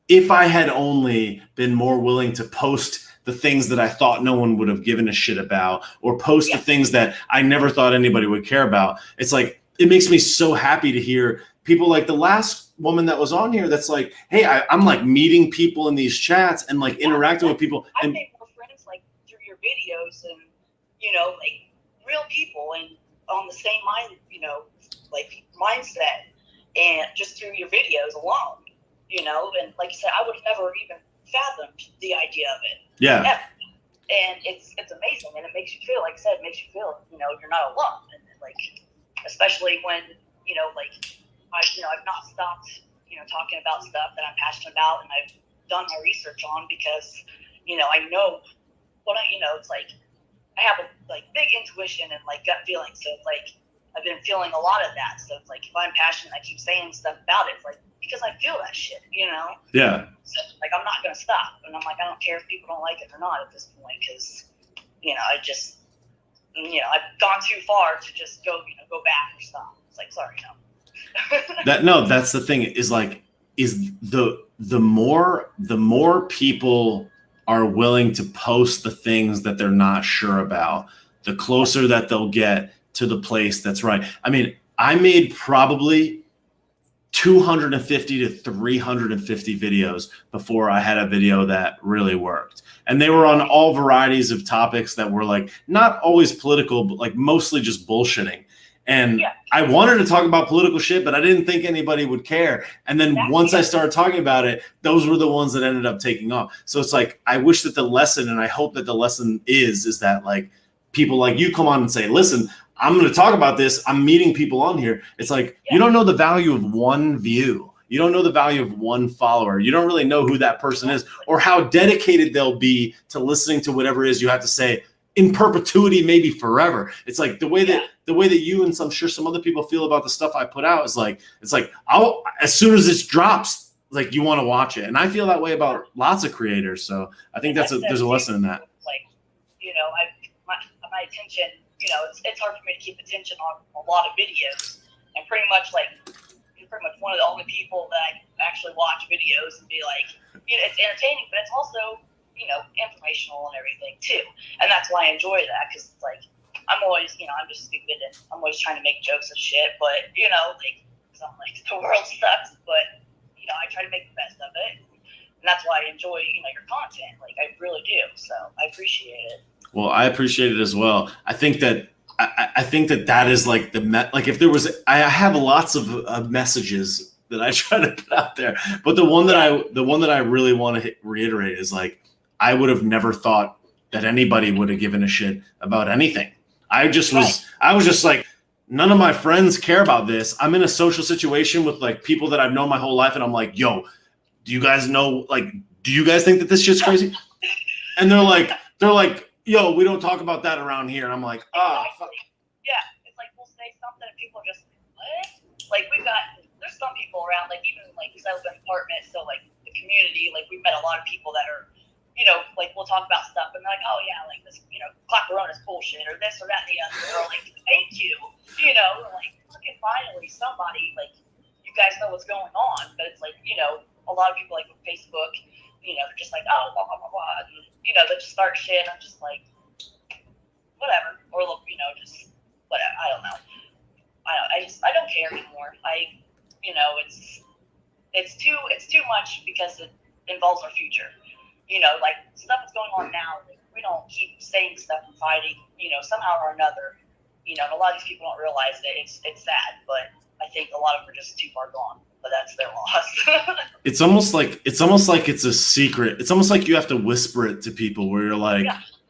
if I had only been more willing to post the things that I thought no one would have given a shit about, or post the things that I never thought anybody would care about. It's like, it makes me so happy to hear people like the last woman that was on here that's like, hey, I'm like meeting people in these chats and like interacting with people. I And make more friends like through your videos, and, you know, like real people and on the same mind, you know, like mindset, and just through your videos alone, you know. And like you said, I would have never even fathomed the idea of it. yeah, And it's amazing, and it makes you feel, like I said, it makes you feel, you know, you're not alone. And like, especially when, you know, like I've not stopped, you know, talking about stuff that I'm passionate about, and I've done my research on, because, you know, I know what it's like, I have a like big intuition and like gut feeling. So it's like, I've been feeling a lot of that. So it's like, if I'm passionate, I keep saying stuff about it. It's like, because I feel that shit, you know? yeah. So, like, I'm not going to stop. And I'm like, I don't care if people don't like it or not at this point, because, you know, I just, you know, I've gone too far to just go back or stop. It's like, sorry, no. That's the thing, is like, is the more people are willing to post the things that they're not sure about, the closer that they'll get to the place that's right. I mean, I made probably 250 to 350 videos before I had a video that really worked. And they were on all varieties of topics that were like not always political, but like mostly just bullshitting. And I wanted to talk about political shit, but I didn't think anybody would care. And then once I started talking about it, those were the ones that ended up taking off. So it's like, I wish that the lesson, and I hope that the lesson is that like people like you come on and say, listen, I'm going to talk about this. I'm meeting people on here. It's like, you don't know the value of one view. You don't know the value of one follower. You don't really know who that person is, or how dedicated they'll be to listening to whatever it is you have to say in perpetuity, maybe forever. It's like the way that you and I'm sure some other people feel about the stuff I put out is like, it's like, I'll, as soon as this drops, like you want to watch it. And I feel that way about lots of creators. So I think there's a lesson in that. Like, you know, my attention, you know, it's hard for me to keep attention on a lot of videos, and pretty much one of the only people that I actually watch videos and be like, you know, it's entertaining, but it's also, you know, informational and everything too. And that's why I enjoy that, because it's like, I'm always, you know, I'm just stupid and I'm always trying to make jokes and shit, but, you know, like, cause I'm like, the world sucks, but, you know, I try to make the best of it. And that's why I enjoy, you know, your content. Like, I really do. So I appreciate it. Well, I appreciate it as well. I think that is like like if there was, I have lots of messages that I try to put out there, but the one that I really want to reiterate is like, I would have never thought that anybody would have given a shit about anything. I was just like, none of my friends care about this. I'm in a social situation with like people that I've known my whole life, and I'm like, yo, do you guys know, like, do you guys think that this shit's crazy? And they're like, yo, we don't talk about that around here. And I'm like, fuck. Yeah, it's like we'll say something and people are just, what? Like, there's some people around, like, even like we live in apartments, so like the community, like we've met a lot of people that are, you know, like we'll talk about stuff and they're like, oh yeah, like this, you know, Clapperona's bullshit, or this or that and the other, or like, thank you, you know, like, look at finally somebody, like, you guys know what's going on. But it's like, you know, a lot of people like with Facebook, you know, they're just like, oh, blah, blah, blah, blah, and, you know, they just start shit. I'm just like, whatever, or just whatever. I don't know. I don't care anymore. It's too much because it involves our future. Like stuff that's going on now. Like, we don't keep saying stuff and fighting. Somehow or another. And a lot of these people don't realize that it's sad, but I think a lot of them are just too far gone. But that's their loss. It's almost like it's a secret. It's almost like you have to whisper it to people where you're like,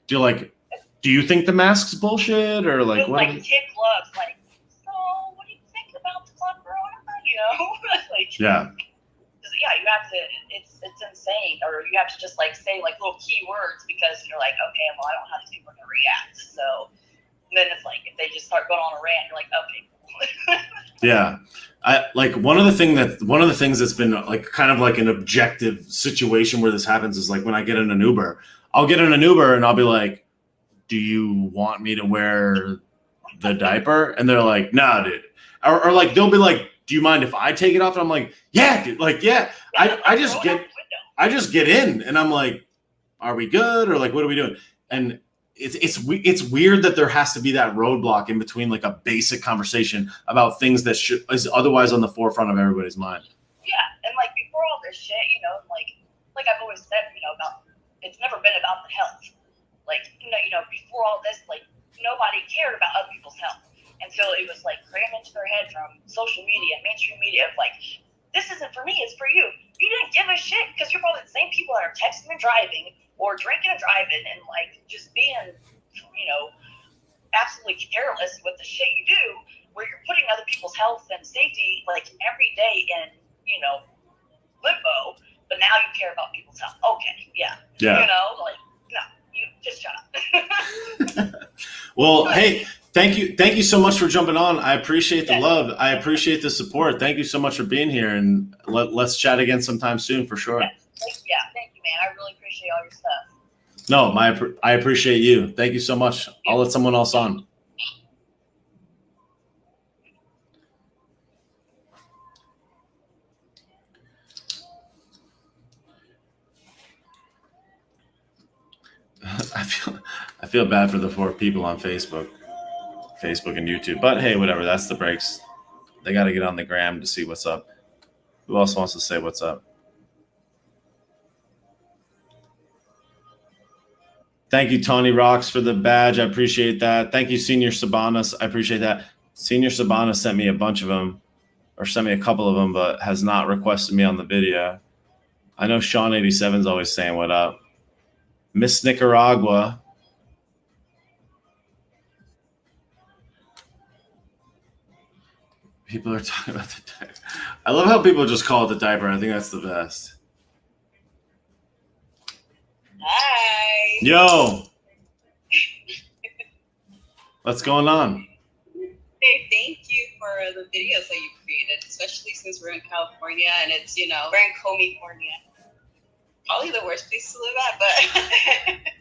do you think the mask's bullshit or like what? Like kid clubs, like, so what do you think about the club Corona? Like, Yeah. You have to. It's insane, or you have to just like say like little key words because you're like, okay, well, I don't know how these people are gonna react. So then it's like if they just start going on a rant, you're like, okay. Yeah. I like one of the things that's been like kind of like an objective situation where this happens is like when I get in an Uber, I'll get in an Uber and I'll be like, do you want me to wear the diaper? And they're like, nah, dude. Or like, they'll be like, do you mind if I take it off? And I'm like, yeah, dude. Like, yeah, I just get in and I'm like, are we good? Or like, what are we doing? And it's weird that there has to be that roadblock in between like a basic conversation about things that is otherwise on the forefront of everybody's mind. Yeah, and like before all this shit, like I've always said, about it's never been about the health. Like before all this, like nobody cared about other people's health until it was like crammed into their head from social media, mainstream media, of like, this isn't for me, it's for you. You didn't give a shit because you're probably the same people that are texting and driving or drinking and driving and like just being, absolutely careless with the shit you do, where you're putting other people's health and safety like every day in, limbo, but now you care about people's health. Okay, yeah. Yeah. Like, no, you just shut up. Well, hey, thank you so much for jumping on. I appreciate the love. I appreciate the support. Thank you so much for being here, and let's chat again sometime soon for sure. Yeah, thank you, man. I really appreciate all your stuff. No, I appreciate you. Thank you so much. I'll let someone else on. I feel bad for the poor people on Facebook and YouTube, but hey, whatever. That's the breaks. They got to get on the gram to see what's up. Who else wants to say what's up? Thank you, Tony Rocks, for the badge. I appreciate that. Thank you, Senior Sabanas. I appreciate that. Senior Sabanas sent me a bunch of them, or sent me a couple of them, but has not requested me on the video. I know Sean87 is always saying what up. Miss Nicaragua. People are talking about the diaper. I love how people just call it the diaper. I think that's the best. Hi. Yo. What's going on? Hey, thank you for the videos that you created, especially since we're in California and it's, we're in California. Probably the worst place to live at,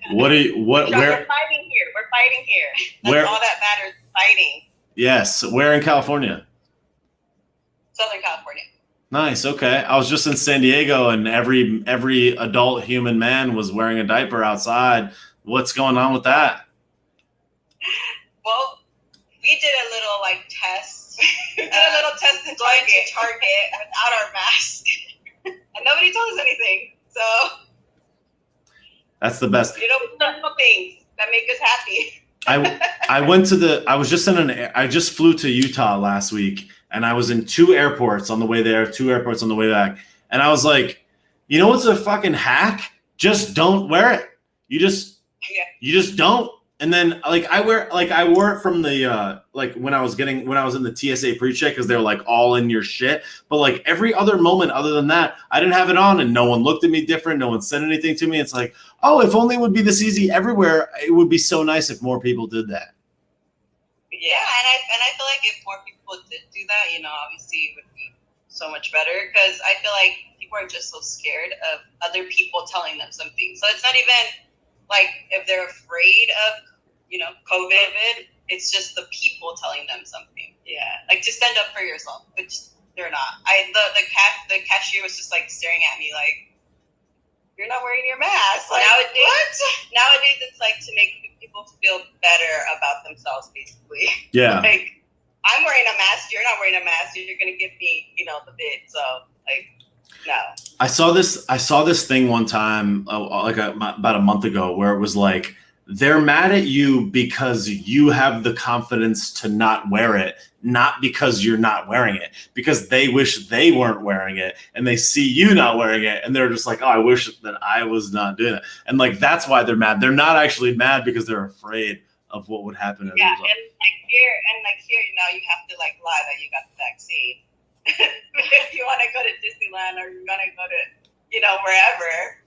but Where? we're fighting here. We're fighting here. That's Where? all that matters, fighting. Yes. Where in California? Southern California. Nice. Okay. I was just in San Diego, and every adult human man was wearing a diaper outside. What's going on with that? Well, we did a little test. We did a little test in Target without our mask, and nobody told us anything. So That's the best. Little things that make us happy. I just flew to Utah last week, and I was in 2 airports on the way there, 2 airports on the way back. And I was like, you know what's a fucking hack? Just don't wear it. You just don't. And then I wore it from the when I was in the TSA pre-check, because they're all in your shit. But every other moment other than that, I didn't have it on, and no one looked at me different. No one said anything to me. It's like, oh, if only it would be this easy everywhere. It would be so nice if more people did that. Yeah, and I feel like if more people did do that, obviously it would be so much better, because I feel like people are just so scared of other people telling them something. So it's not even if they're afraid of, COVID, it's just the people telling them something. Yeah, to stand up for yourself, which they're not. The cashier was just staring at me you're not wearing your mask. Nowadays it's to make people feel better Yeah. Like, I'm wearing a mask. You're not wearing a mask. You're gonna give me, the bid. So like, no. I saw this thing one time, about a month ago, where it was like they're mad at you because you have the confidence to not wear it, not because you're not wearing it, because they wish they weren't wearing it and they see you not wearing it and they're just like, oh, I wish that I was not doing it. And like that's why they're mad. They're not actually mad because they're afraid of what would happen as a Yeah, result. and here, you have to like lie that you got the vaccine. If you want to go to Disneyland or you want to go to, wherever.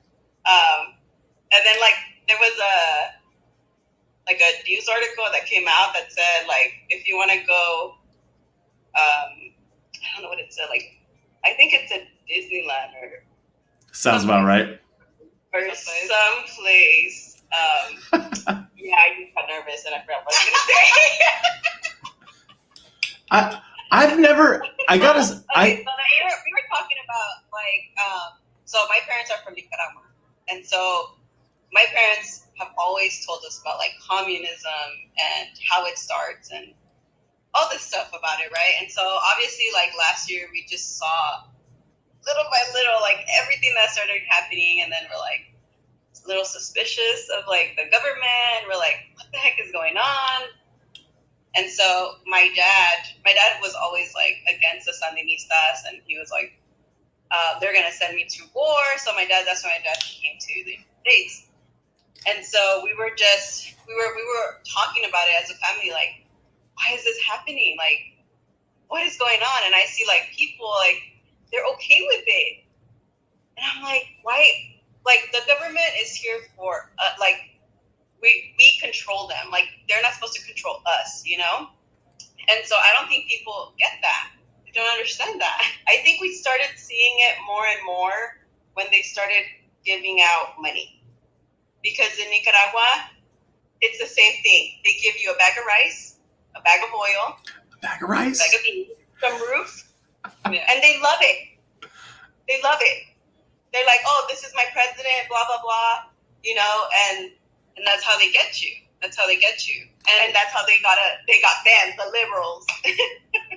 And then like there was a news article that came out that said like if you want to go, I don't know what it said. Like I think it said Disneyland or Sounds about right. or some place. Yeah, I just got nervous and I forgot what I was gonna say. I've never. I gotta. Okay, so we were talking about like, so my parents are from Nicaragua, and so my parents have always told us about like communism and how it starts and all this stuff about it, right? And so obviously, like last year, we just saw little by little like everything that started happening, and then we're like a little suspicious of like the government. We're like, what the heck is going on? And so my dad was always like against the Sandinistas, and he was like, they're gonna send me to war. So that's why my dad came to the United States. And so we were talking about it as a family, like, why is this happening? Like, what is going on? And I see like people like they're okay with it, and I'm like, why? Like the government is here for like. We control them. Like they're not supposed to control us, And so I don't think people get that. I don't understand that. I think we started seeing it more and more when they started giving out money. Because in Nicaragua, it's the same thing. They give you a bag of rice, a bag of oil, A bag of rice. a bag of beans, some roof, and they love it. They love it. They're like, oh, this is my president, blah, blah, blah, and that's how they get you. That's how they get you. And that's how they got them, the liberals.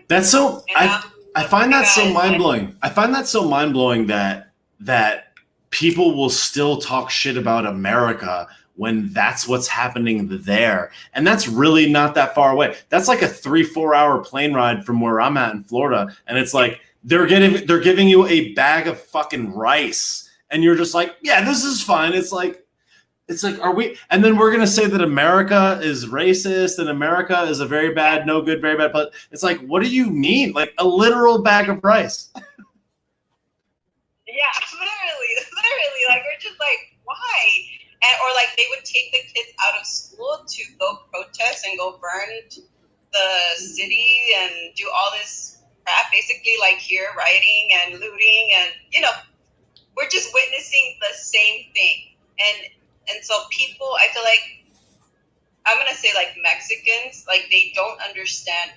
That's so. I find that so mind blowing. I find that so mind blowing that people will still talk shit about America when that's what's happening there, and that's really not that far away. That's like a 3-4 hour plane ride from where I'm at in Florida, and it's like they're giving you a bag of fucking rice, and you're just like, yeah, this is fine. It's like, are we? And then we're gonna say that America is racist and America is a very bad, no good, very bad. But it's like, what do you mean? Like a literal bag of rice? Yeah, literally. Like we're just like, why? Or like they would take the kids out of school to go protest and go burn the city and do all this crap. Basically, like here, rioting and looting, and we're just witnessing the same thing. And so people, I feel like, I'm going to say like Mexicans, like they don't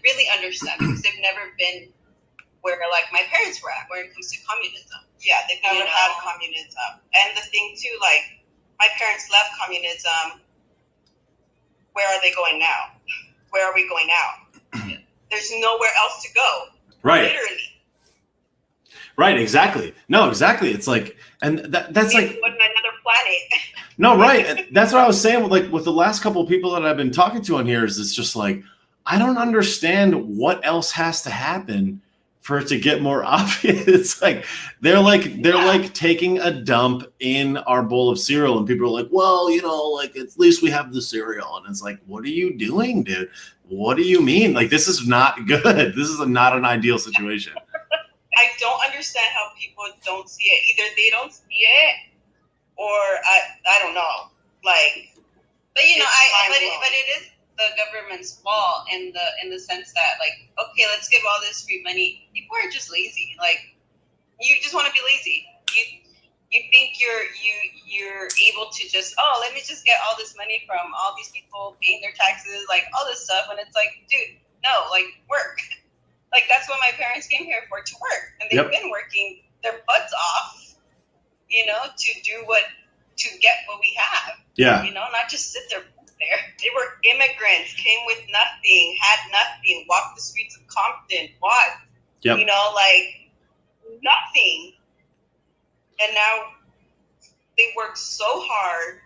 really understand because they've never been where like my parents were at when it comes to communism. Yeah, they've never had communism. And the thing too, like my parents left communism. Where are they going now? Where are we going now? There's nowhere else to go. Right. Literally. Right, exactly. No, exactly. It's like, and that's like on another planet. No, right. And that's what I was saying with the last couple of people that I've been talking to on here is it's just like, I don't understand what else has to happen for it to get more obvious. It's like they're like taking a dump in our bowl of cereal and people are like, well, like at least we have the cereal. And it's like, what are you doing, dude? What do you mean? Like, this is not good. This is not an ideal situation. I don't understand how people don't see it. Either they don't see it, or I don't know. Like, but it is the government's fault in the sense that like, okay, let's give all this free money. People are just lazy. Like, you just want to be lazy. You think you're able to just, oh, let me just get all this money from all these people paying their taxes, like all this stuff, and it's like, dude, no, like work. Like, that's what my parents came here for, to work. And they've been working their butts off, to get what we have. Yeah. Not just sit there. there. They were immigrants, came with nothing, had nothing, walked the streets of Compton, what? Yep. You know, like nothing. And now they work so hard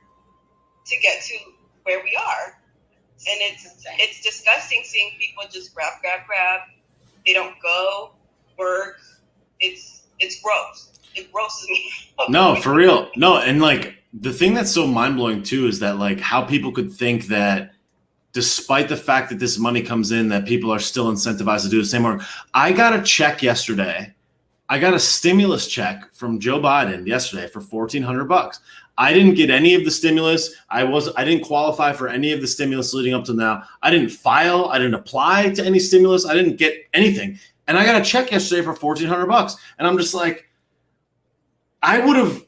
to get to where we are. And it's disgusting seeing people just grab. They don't go, work. It's gross. It grosses me out. No, for real. No, and like the thing that's so mind-blowing too is that like how people could think that despite the fact that this money comes in, that people are still incentivized to do the same work. I got a check yesterday. I got a stimulus check from Joe Biden yesterday for $1,400. I didn't get any of the stimulus. I didn't qualify for any of the stimulus leading up to now. I didn't file. I didn't apply to any stimulus. I didn't get anything. And I got a check yesterday for $1,400. And I'm just like, nothing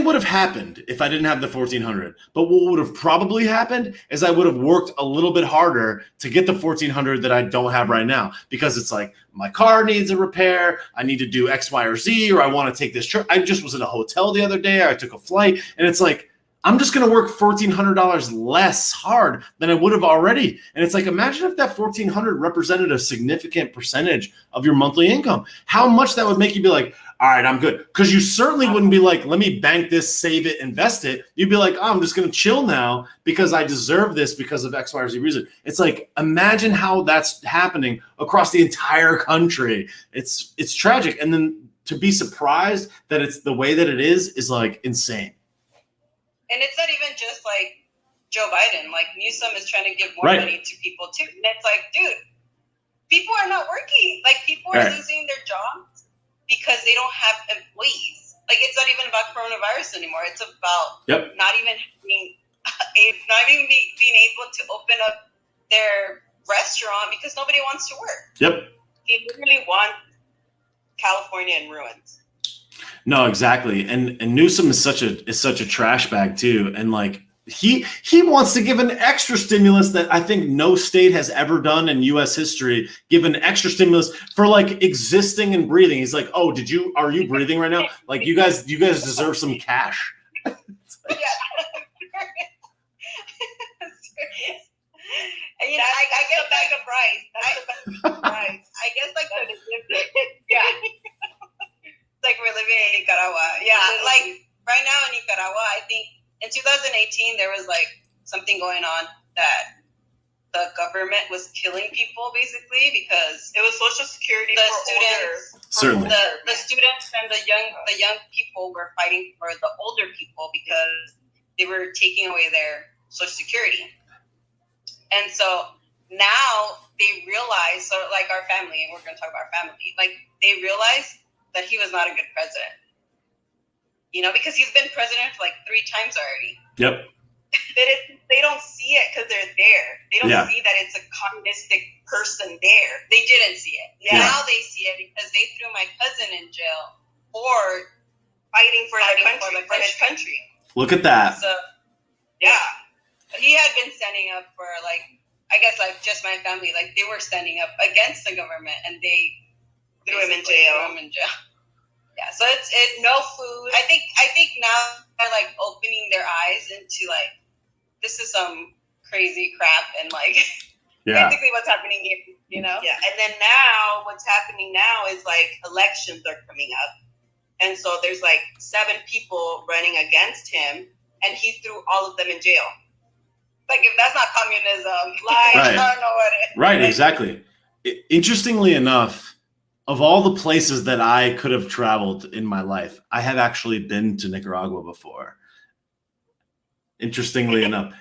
would have happened if I didn't have the 1,400. But what would have probably happened is I would have worked a little bit harder to get the 1,400 that I don't have right now, because it's like my car needs a repair. I need to do X, Y, or Z, or I want to take this trip. I just was in a hotel the other day. I took a flight, and it's like, I'm just going to work $1,400 less hard than I would have already. And it's like, imagine if that 1,400 represented a significant percentage of your monthly income, how much that would make you be like, all right, I'm good. Because you certainly wouldn't be like, let me bank this, save it, invest it. You'd be like, oh, I'm just going to chill now because I deserve this because of X, Y, or Z reason. It's like, imagine how that's happening across the entire country. It's tragic. And then to be surprised that it's the way that it is like insane. And it's not even just like Joe Biden. Like Newsom is trying to give more Right. money to people too. And it's like, dude, people are not working. Like people are Right. losing their jobs because they don't have employees. Like it's not even about coronavirus anymore. It's about Yep. not even being able to open up their restaurant because nobody wants to work. Yep. He literally wants California in ruins. No, exactly. And Newsom is such a trash bag too. And like he wants to give an extra stimulus that I think no state has ever done in US history, give an extra stimulus for like existing and breathing. He's like, oh, are you breathing right now? Like you guys deserve some cash. Yeah. And, you know, I guess like a price. That's the price. I guess like the yeah. It's like we're living in Nicaragua. Yeah, like right now in Nicaragua, I think in 2018 there was like something going on that the government was killing people basically because It was Social Security the for students, Certainly. the students and the young people were fighting for the older people because they were taking away their Social Security. And so now they realize, so like our family, and we're going to talk about our family, like they realize that he was not a good president. You know, because he's been president like 3 times already. Yep. They don't see it because they're there. They don't Yeah. see that it's a communistic person there. They didn't see it. Yeah. Now they see it because they threw my cousin in jail for fighting for this country. Look at that. So, yeah. He had been standing up for, like, I guess, like, just my family. Like, they were standing up against the government, and they Threw him in basically jail. threw him in jail. Yeah, so it's no food. I think now they're, like, opening their eyes into, like, this is some crazy crap, and, like, Yeah. basically what's happening here, you know? Yeah, and then now what's happening now is like elections are coming up, and so there's like 7 people running against him, and he threw all of them in jail. Like, if that's not communism, like, Right. I don't know what it is. Right, exactly. Interestingly enough, of all the places that I could have traveled in my life, I have actually been to Nicaragua before. Interestingly enough,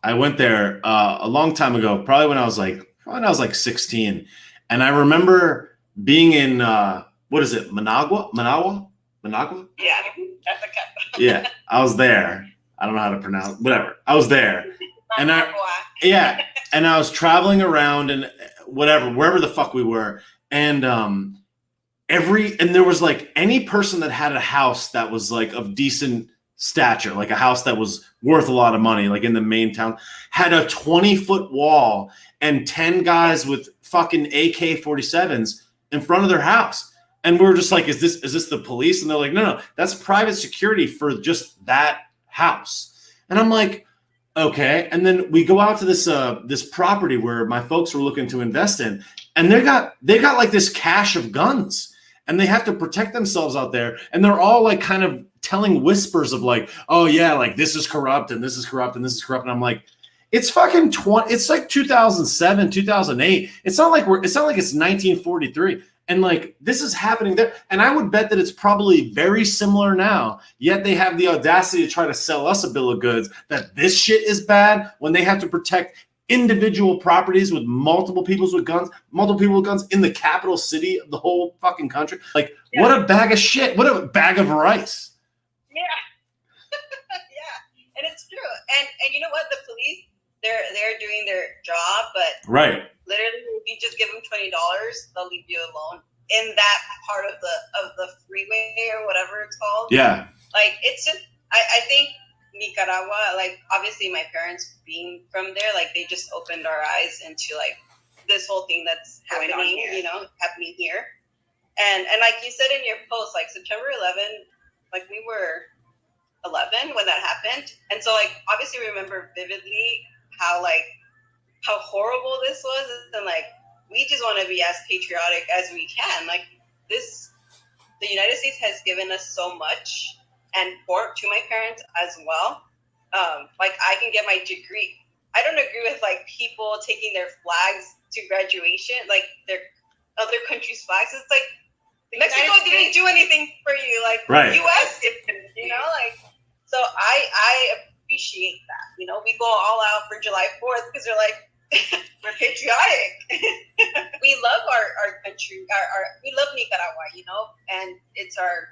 I went there a long time ago, probably when I was like 16, and I remember being in what is it, Managua? Yeah, that's a cut. Yeah, I was there. I don't know how to pronounce whatever. I was there, and and I was traveling around and wherever the fuck we were, and there was like any person that had a house that was like of decent stature, like a house that was worth a lot of money, like in the main town, had a 20-foot wall and 10 guys with fucking AK-47s in front of their house. And we were just like, is this the police? And they're like, no, that's private security for just that house. And I'm like, okay. And then we go out to this property where my folks were looking to invest in, and they got like this cache of guns, and they have to protect themselves out there. And they're all like kind of telling whispers of like, oh yeah, like this is corrupt and this is corrupt and this is corrupt. And I'm like, it's fucking it's like 2007, 2008. It's not like it's 1943. And like this is happening there. And I would bet that it's probably very similar now. Yet they have the audacity to try to sell us a bill of goods that this shit is bad when they have to protect individual properties with multiple people with guns in the capital city of the whole fucking country. Like, what a bag of shit. What a bag of rice. Yeah. Yeah. And it's true. And you know what? The police, they're doing their job, but right. Literally, if you just give them $20, they'll leave you alone in that part of the freeway or whatever it's called. Yeah. Like, it's just, I think Nicaragua, like, obviously my parents being from there, like, they just opened our eyes into, like, this whole thing that's happening, happening here. And like you said in your post, like, September 11, like, we were 11 when that happened. And so, like, obviously remember vividly how horrible this was, and like we just want to be as patriotic as we can. Like the United States has given us so much, and to my parents as well. Like I can get my degree. I don't agree with like people taking their flags to graduation, like their other countries' flags. It's like Mexico didn't do anything for you, like right. U.S. did, like. So I appreciate that. We go all out for July 4th because they're like, we're patriotic. We love our country. We love Nicaragua, and it's our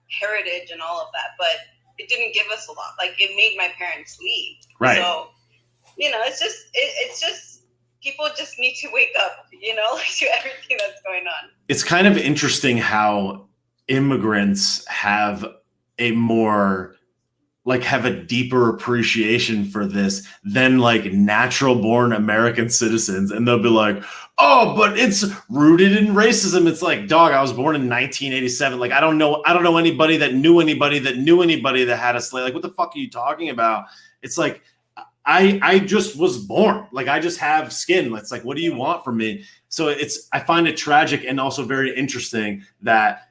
heritage and all of that. But it didn't give us a lot. Like it made my parents leave. Right. So, it's just people just need to wake up, to everything that's going on. It's kind of interesting how immigrants have have a deeper appreciation for this than like natural born American citizens. And they'll be like, oh, but it's rooted in racism. It's like, dog, I was born in 1987. Like, I don't know anybody that knew anybody that had a slave. Like, what the fuck are you talking about? It's like, I just was born. Like, I just have skin. It's like, what do you want from me? So I find it tragic and also very interesting that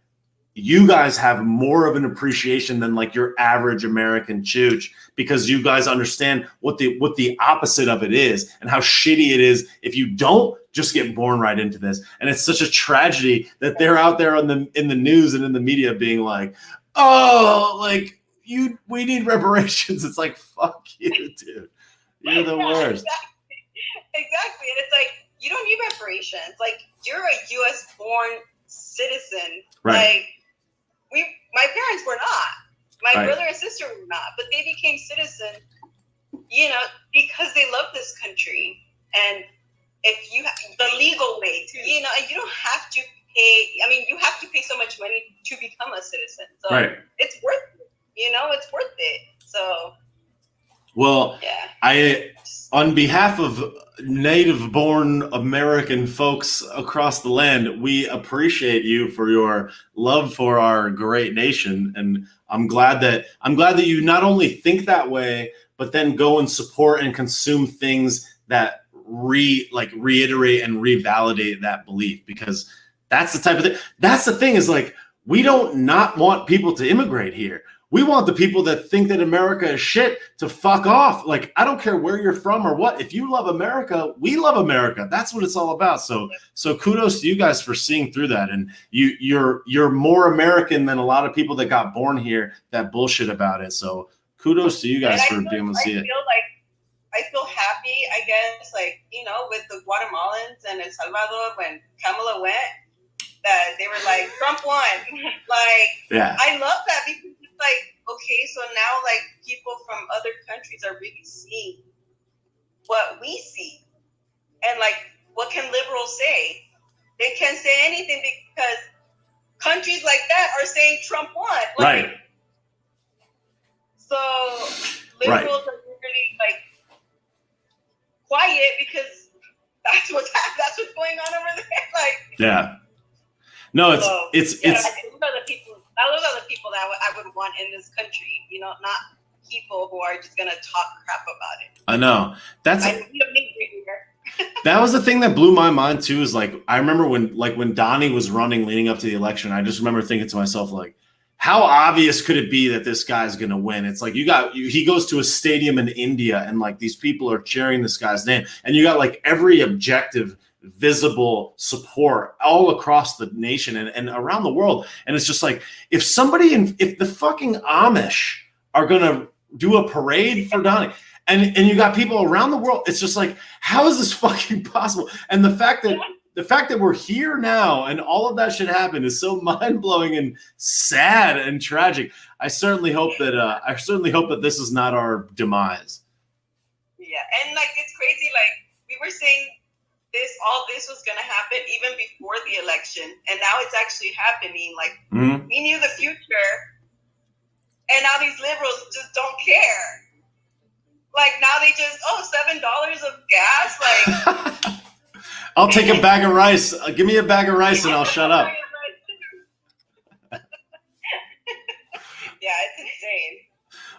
you guys have more of an appreciation than like your average American chooch, because you guys understand what the opposite of it is and how shitty it is if you don't just get born right into this. And it's such a tragedy that they're out there in the news and in the media being like, oh, like we need reparations. It's like, fuck you, dude. You're the worst. Exactly. And it's like, you don't need reparations. Like, you're a U.S. born citizen. Right. Like, my parents were not. My right. brother and sister were not, but they became citizens, because they love this country. And if you the legal way, and you don't have to pay. I mean, you have to pay so much money to become a citizen. So right. It's worth it. It's worth it. So. Well, yeah. On behalf of native-born American folks across the land, we appreciate you for your love for our great nation, and I'm glad that you not only think that way, but then go and support and consume things that reiterate and revalidate that belief, because that's the type of thing. That's the thing is like, we don't not want people to immigrate here. We want the people that think that America is shit to fuck off. Like, I don't care where you're from or what. If you love America, we love America. That's what it's all about. So kudos to you guys for seeing through that. And you're more American than a lot of people that got born here that bullshit about it. So kudos to you guys for being able to see it. I feel happy, I guess, with the Guatemalans and El Salvador when Kamala went, that they were like, Trump won. Yeah. I love that because it's like, okay, so now people from other countries are really seeing what we see. And what can liberals say? They can't say anything because countries like that are saying Trump won. Right. So liberals are really quiet because that's what's going on over there. Yeah. No, it's those are the people that I would want in this country. Not people who are just gonna talk crap about it. I know. We don't need you here. That was the thing that blew my mind too. Is like I remember when Donnie was running leading up to the election. I just remember thinking to myself like, how obvious could it be that this guy's going to win? It's like he goes to a stadium in India and like these people are cheering this guy's name, and you got like every objective, visible support all across the nation and around the world. And it's just like if the fucking Amish are going to do a parade for Donnie. And you got people around the world. It's just like, how is this fucking possible? And the fact that we're here now and all of that should happen is so mind blowing and sad and tragic. I certainly hope that this is not our demise. Yeah, and like it's crazy. Like we were saying, all this was gonna happen even before the election, and now it's actually happening. Like we knew the future, and now these liberals just don't care. Like now they just $7 of gas. Like I'll take a bag of rice. Give me a bag of rice and I'll shut up. Yeah, it's insane.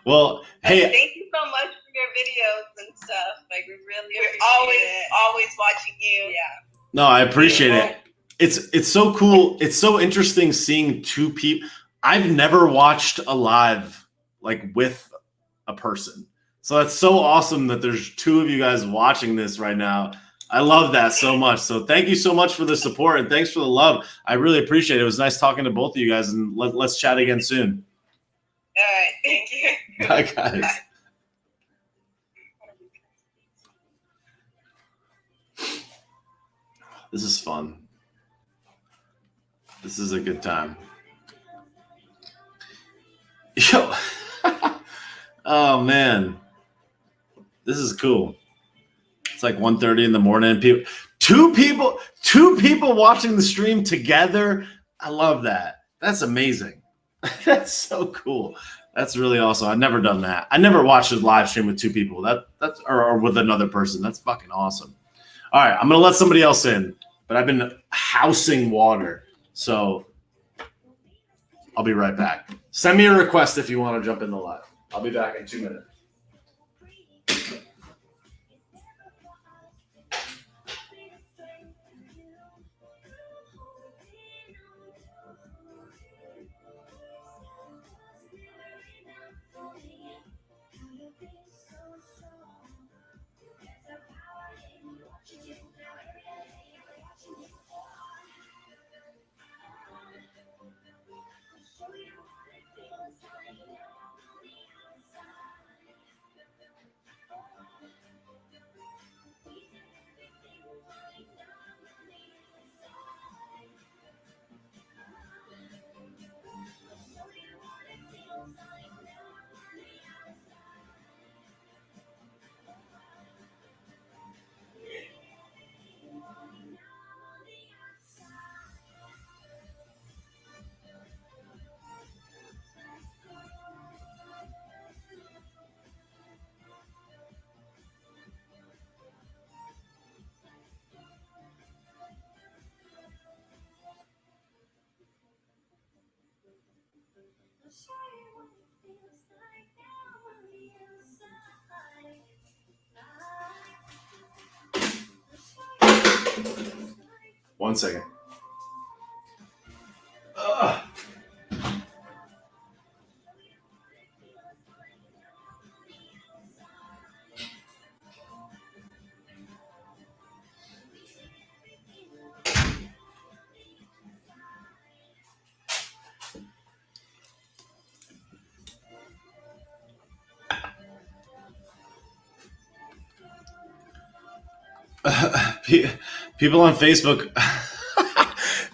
Well, hey, thank you so much for your videos and stuff. Like we're always watching you. Yeah. No, I appreciate it. It's so cool. It's so interesting seeing two people. I've never watched a live like with a person. So it's so awesome that there's two of you guys watching this right now. I love that so much. So thank you so much for the support and thanks for the love. I really appreciate it. It was nice talking to both of you guys, and let's chat again soon. All right. Thank you. Bye, guys. Bye. This is fun. This is a good time. Yo. Oh, man. This is cool. It's like 1:30 in the morning. Two people watching the stream together. I love that. That's amazing. That's so cool. That's really awesome. I've never done that. I never watched a live stream with two people. That's or with another person. That's fucking awesome. All right, I'm gonna let somebody else in, but I've been housing water, so I'll be right back. Send me a request if you want to jump in the live. I'll be back in 2 minutes. One second. People on Facebook.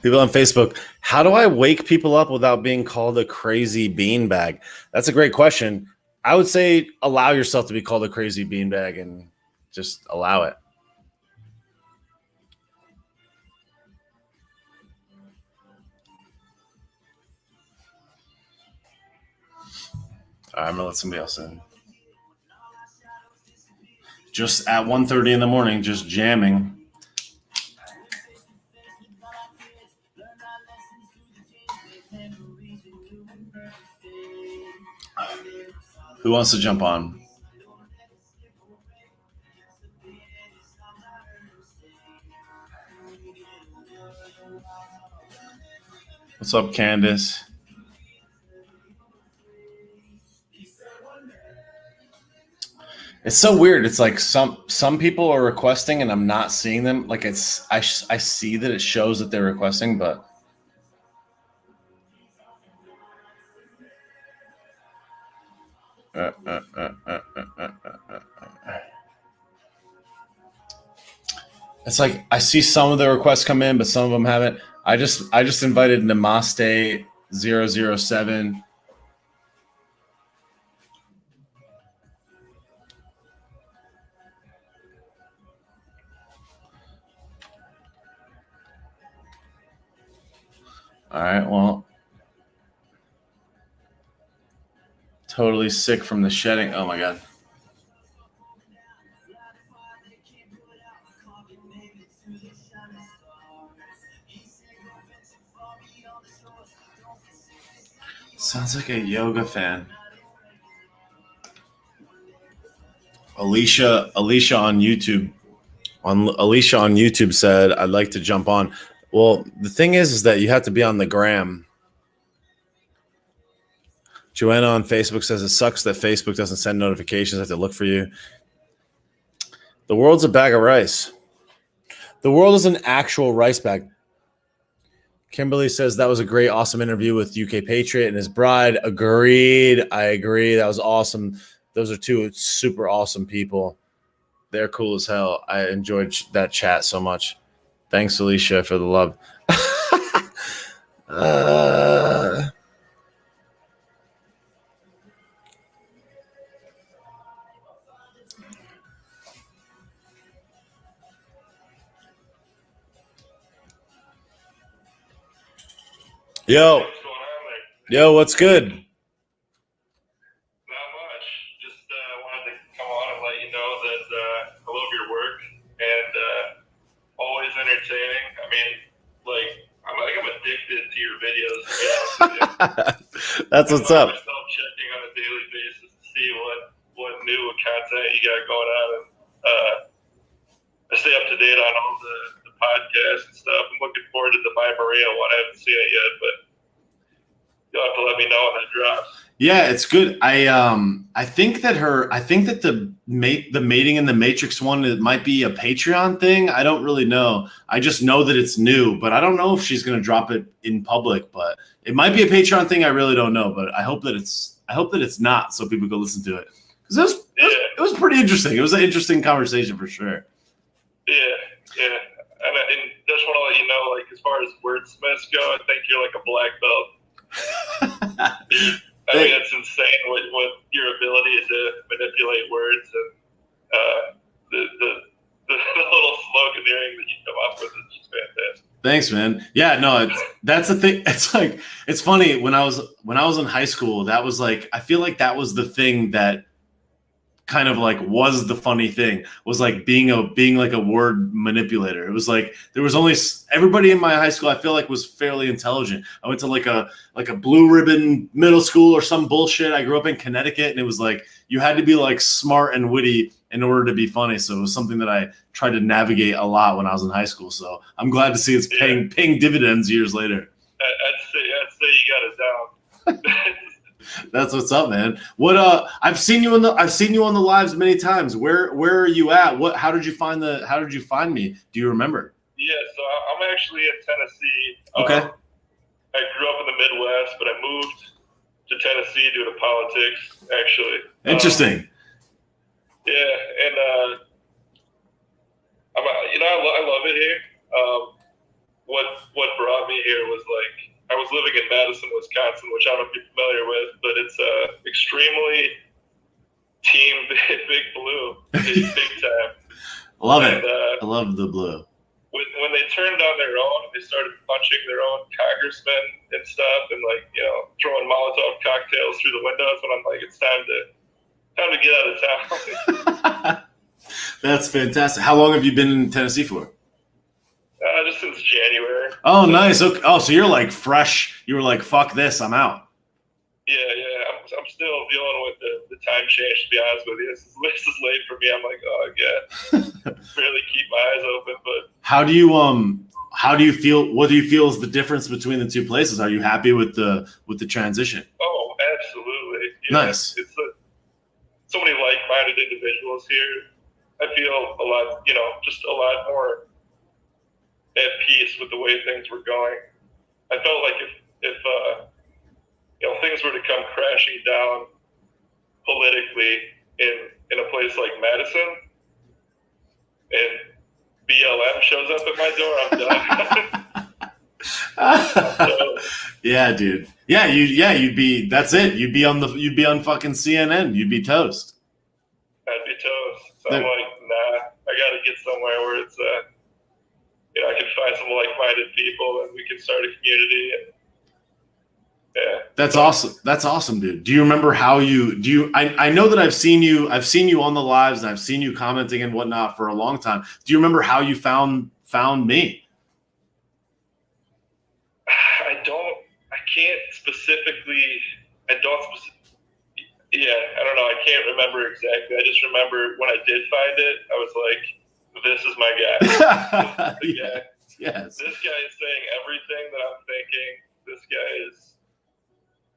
People on Facebook. How do I wake people up without being called a crazy beanbag? That's a great question. I would say allow yourself to be called a crazy beanbag and just allow it. All right, I'm gonna let somebody else in. Just at 1:30 in the morning, just jamming. Who wants to jump on? What's up, Candace? It's so weird. It's like some people are requesting and I'm not seeing them. Like I see that it shows that they're requesting, but it's like I see some of the requests come in, but some of them haven't. I just invited Namaste 007. All right, well, totally sick from the shedding. Oh my God. Sounds like a yoga fan. Alicia on YouTube. Alicia on YouTube said, "I'd like to jump on." Well, the thing is that you have to be on the gram. Joanna on Facebook says it sucks that Facebook doesn't send notifications. I have to look for you. The world's a bag of rice. The world is an actual rice bag. Kimberly says that was a great, awesome interview with UK Patriot and his bride. Agreed. I agree. That was awesome. Those are two super awesome people. They're cool as hell. I enjoyed that chat so much. Thanks, Alicia, for the love. Yo. What's good? Not much. Just wanted to come on and let you know that I love your work and always entertaining. I mean, like I'm addicted to your videos. To be honest with you. That's what's up. I'm myself checking on a daily basis to see what new content you got going on, and I stay up to date on all the podcasts and stuff. I'm looking forward to the By Maria one. I haven't seen it yet, but you'll have to let me know when that drops. Yeah, it's good. I think that the Mating in the Matrix one, it might be a Patreon thing. I don't really know. I just know that it's new, but I don't know if she's going to drop it in public, but it might be a Patreon thing. I really don't know, but I hope that it's not, so people go listen to it. Because it was pretty interesting. It was an interesting conversation for sure. Yeah. And just want to let you know, like, as far as wordsmiths go, I think you're like a black belt. I mean, it's insane what your ability to manipulate words and the little sloganeering that you come up with is just fantastic. Thanks, man. Yeah, no, that's the thing. It's like, it's funny when I was in high school, that was like, I feel like that was the thing that kind of like was the funny thing, was like being like a word manipulator. It was like there was only everybody in my high school I feel like was fairly intelligent. I went to like a blue ribbon middle school or some bullshit. I grew up in Connecticut, and it was like you had to be like smart and witty in order to be funny. So it was something that I tried to navigate a lot when I was in high school. So I'm glad to see it's paying dividends years later. I'd say you got it down. That's what's up, man. What I've seen you on the lives many times. Where are you at? How did you find me? Do you remember? Yeah, so I'm actually in Tennessee. Okay. I grew up in the Midwest, but I moved to Tennessee due to politics, actually. Interesting. Yeah, and I love it here. What brought me here was like I was living in Madison, Wisconsin, which I don't know if you're familiar with, but it's extremely team big blue, big time. Love it. I love the blue. When they turned on their own, they started punching their own congressmen and stuff, and throwing Molotov cocktails through the windows. And I'm like, it's time to get out of town. That's fantastic. How long have you been in Tennessee for? Just since January. Oh, nice. Okay. Oh, so you're like fresh. You were like, fuck this, I'm out. Yeah. I'm still dealing with the time change, to be honest with you. This is late for me. I'm like, oh yeah, barely keep my eyes open. But how do you feel? What do you feel is the difference between the two places? Are you happy with the transition? oh, absolutely. Nice. It's so many like-minded individuals here. I feel a lot, just a lot more at peace with the way things were going. I felt like if things were to come crashing down politically in a place like Madison, and BLM shows up at my door, I'm done. Yeah, dude. Yeah, you'd be. That's it. You'd be on fucking CNN. You'd be toast. I'd be toast. So I'm like, nah, I got to get somewhere where it's, I can find some like-minded people and we can start a community. And yeah, that's awesome. That's awesome, dude. Do you remember how I know that I've seen you on the lives and I've seen you commenting and whatnot for a long time. Do you remember how you found me? I don't know. I can't remember exactly. I just remember when I did find it, I was like, this is my guy. This is the guy. Yes. This guy is saying everything that I'm thinking. This guy is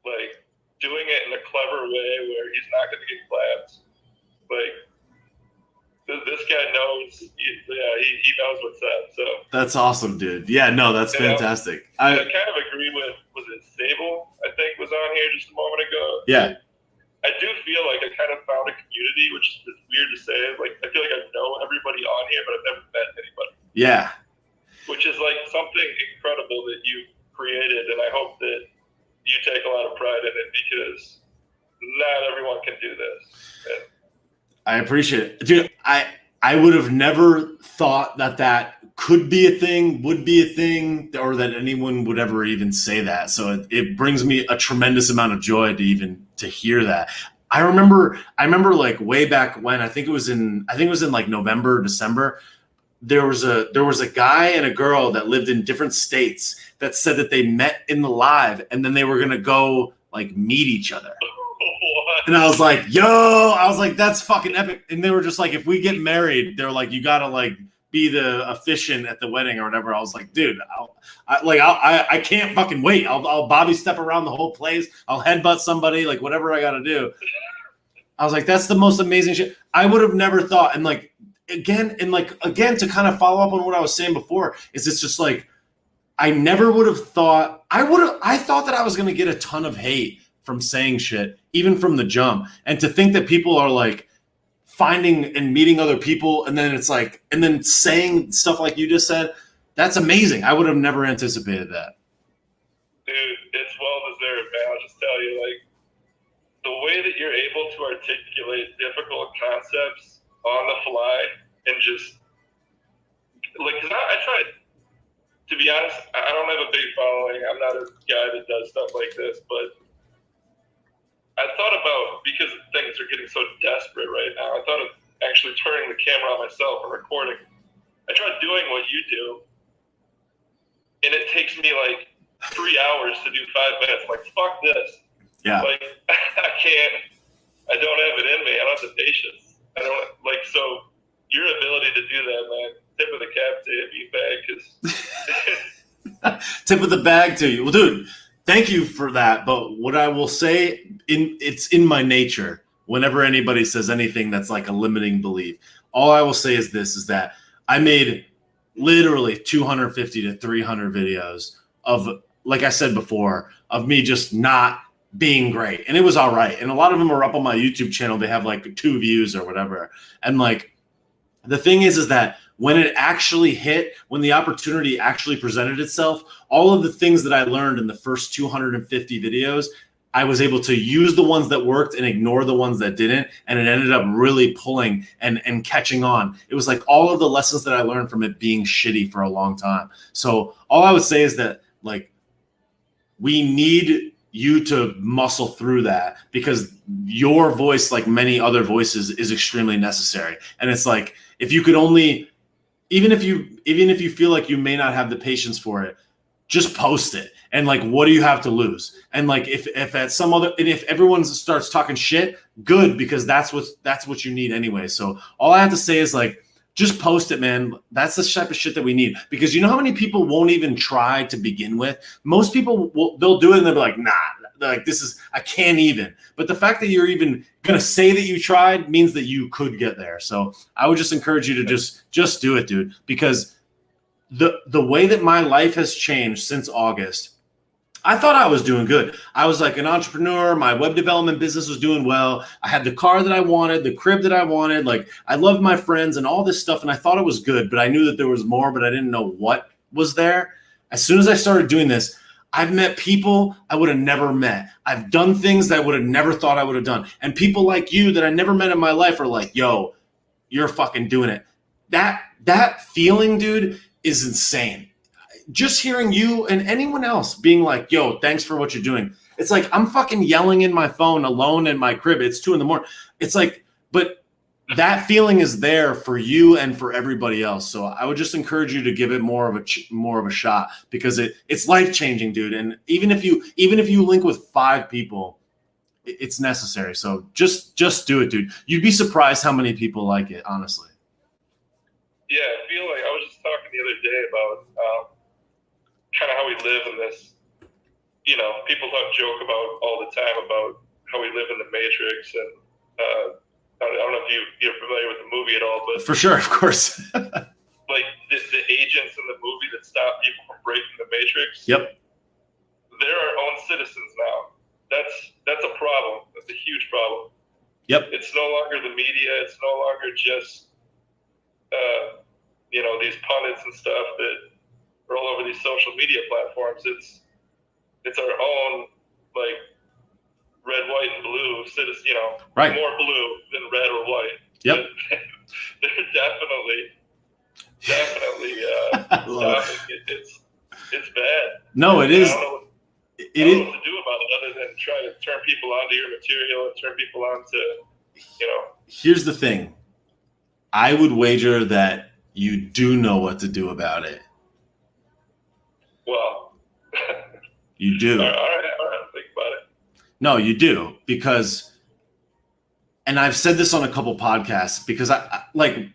like doing it in a clever way where he's not going to get clapped. Like, this guy knows. He knows what's up. So that's awesome, dude. Yeah, no, that's fantastic. I kind of agree with, was it Sable, I think, was on here just a moment ago. Yeah. I do feel like I kind of found a community, which is weird to say. Like, I feel like I know everybody on here, but I've never met anybody. Yeah. Which is like something incredible that you created, and I hope that you take a lot of pride in it because not everyone can do this. And I appreciate it. Dude, I would have never thought that could be a thing, would be a thing, or that anyone would ever even say that. So it brings me a tremendous amount of joy to hear that. I remember like way back when, I think it was in like November, December, there was a guy and a girl that lived in different states that said that they met in the live and then they were going to go like meet each other. And I was like, that's fucking epic. And they were just like, if we get married, they're like, you got to like be the officiant at the wedding or whatever. I was like, dude, I can't fucking wait. I'll Bobby step around the whole place. I'll headbutt somebody, like whatever I got to do. I was like, that's the most amazing shit. I would have never thought. And like, again, to kind of follow up on what I was saying before, is it's just like, I never would have thought, I thought that I was going to get a ton of hate from saying shit, even from the jump. And to think that people are like finding and meeting other people, and then it's like, and then saying stuff like you just said, that's amazing. I would have never anticipated that. Dude, it's well deserved, man. I'll just tell you, like, the way that you're able to articulate difficult concepts on the fly and just, like, because I tried, to be honest, I don't have a big following. I'm not a guy that does stuff like this, but I thought about, because things are getting so desperate right now, I thought of actually turning the camera on myself and recording. I tried doing what you do, and it takes me like 3 hours to do 5 minutes. Like, fuck this. Yeah. Like, I don't have it in me. I don't have the patience. So your ability to do that, man, tip of the cap to you, bag, because tip of the bag to you. Well, dude, thank you for that. But what I will say, it's in my nature, whenever anybody says anything that's like a limiting belief, all I will say is this, is that I made literally 250 to 300 videos of, like I said before, of me just not being great. And it was all right. And a lot of them are up on my YouTube channel. They have like 2 views or whatever. And like, the thing is that when it actually hit, when the opportunity actually presented itself, all of the things that I learned in the first 250 videos, I was able to use the ones that worked and ignore the ones that didn't. And it ended up really pulling and catching on. It was like all of the lessons that I learned from it being shitty for a long time. So all I would say is that, like, we need you to muscle through that, because your voice, like many other voices, is extremely necessary. And it's like, if you could only, even if you feel like you may not have the patience for it, just post it. And like, what do you have to lose? And like, if at some other, and if everyone starts talking shit, good, because that's what you need anyway. So all I have to say is like, just post it, man. That's the type of shit that we need, because you know how many people won't even try to begin with? Most people they'll do it and they'll be like, nah, like I can't even. But the fact that you're even going to say that you tried means that you could get there. So I would just encourage you to just do it, dude, because the way that my life has changed since August, I thought I was doing good. I was like an entrepreneur. My web development business was doing well. I had the car that I wanted, the crib that I wanted. Like, I loved my friends and all this stuff. And I thought it was good, but I knew that there was more, but I didn't know what was there. As soon as I started doing this, I've met people I would have never met. I've done things that I would have never thought I would have done. And people like you that I never met in my life are like, yo, you're fucking doing it. That feeling, dude, is insane. Just hearing you and anyone else being like, yo, thanks for what you're doing. It's like, I'm fucking yelling in my phone alone in my crib. It's 2 a.m. It's like, but that feeling is there for you and for everybody else. So I would just encourage you to give it more of a shot, because it's life-changing, dude. And even if you link with 5 people, it's necessary. So just do it, dude. You'd be surprised how many people like it, honestly. Yeah, I feel like I was just talking the other day about kind of how we live in this, you know, people joke about all the time about how we live in the Matrix. And I don't know if you're familiar with the movie at all, but for sure, of course. Like the agents in the movie that stop people from breaking the Matrix. Yep. They're our own citizens now. That's a problem. That's a huge problem. Yep. It's no longer the media. It's no longer just, you know, these pundits and stuff that are all over these social media platforms. It's our own, like, red, white, and blue citizens, you know, right. More blue than red or white. Yep. They're definitely it's bad. No, it is. I don't know what to do about it other than try to turn people onto your material and turn people onto, you know. Here's the thing. I would wager that you do know what to do about it. Well, you do. All right, think about it. No, you do, because, and I've said this on a couple podcasts, because I like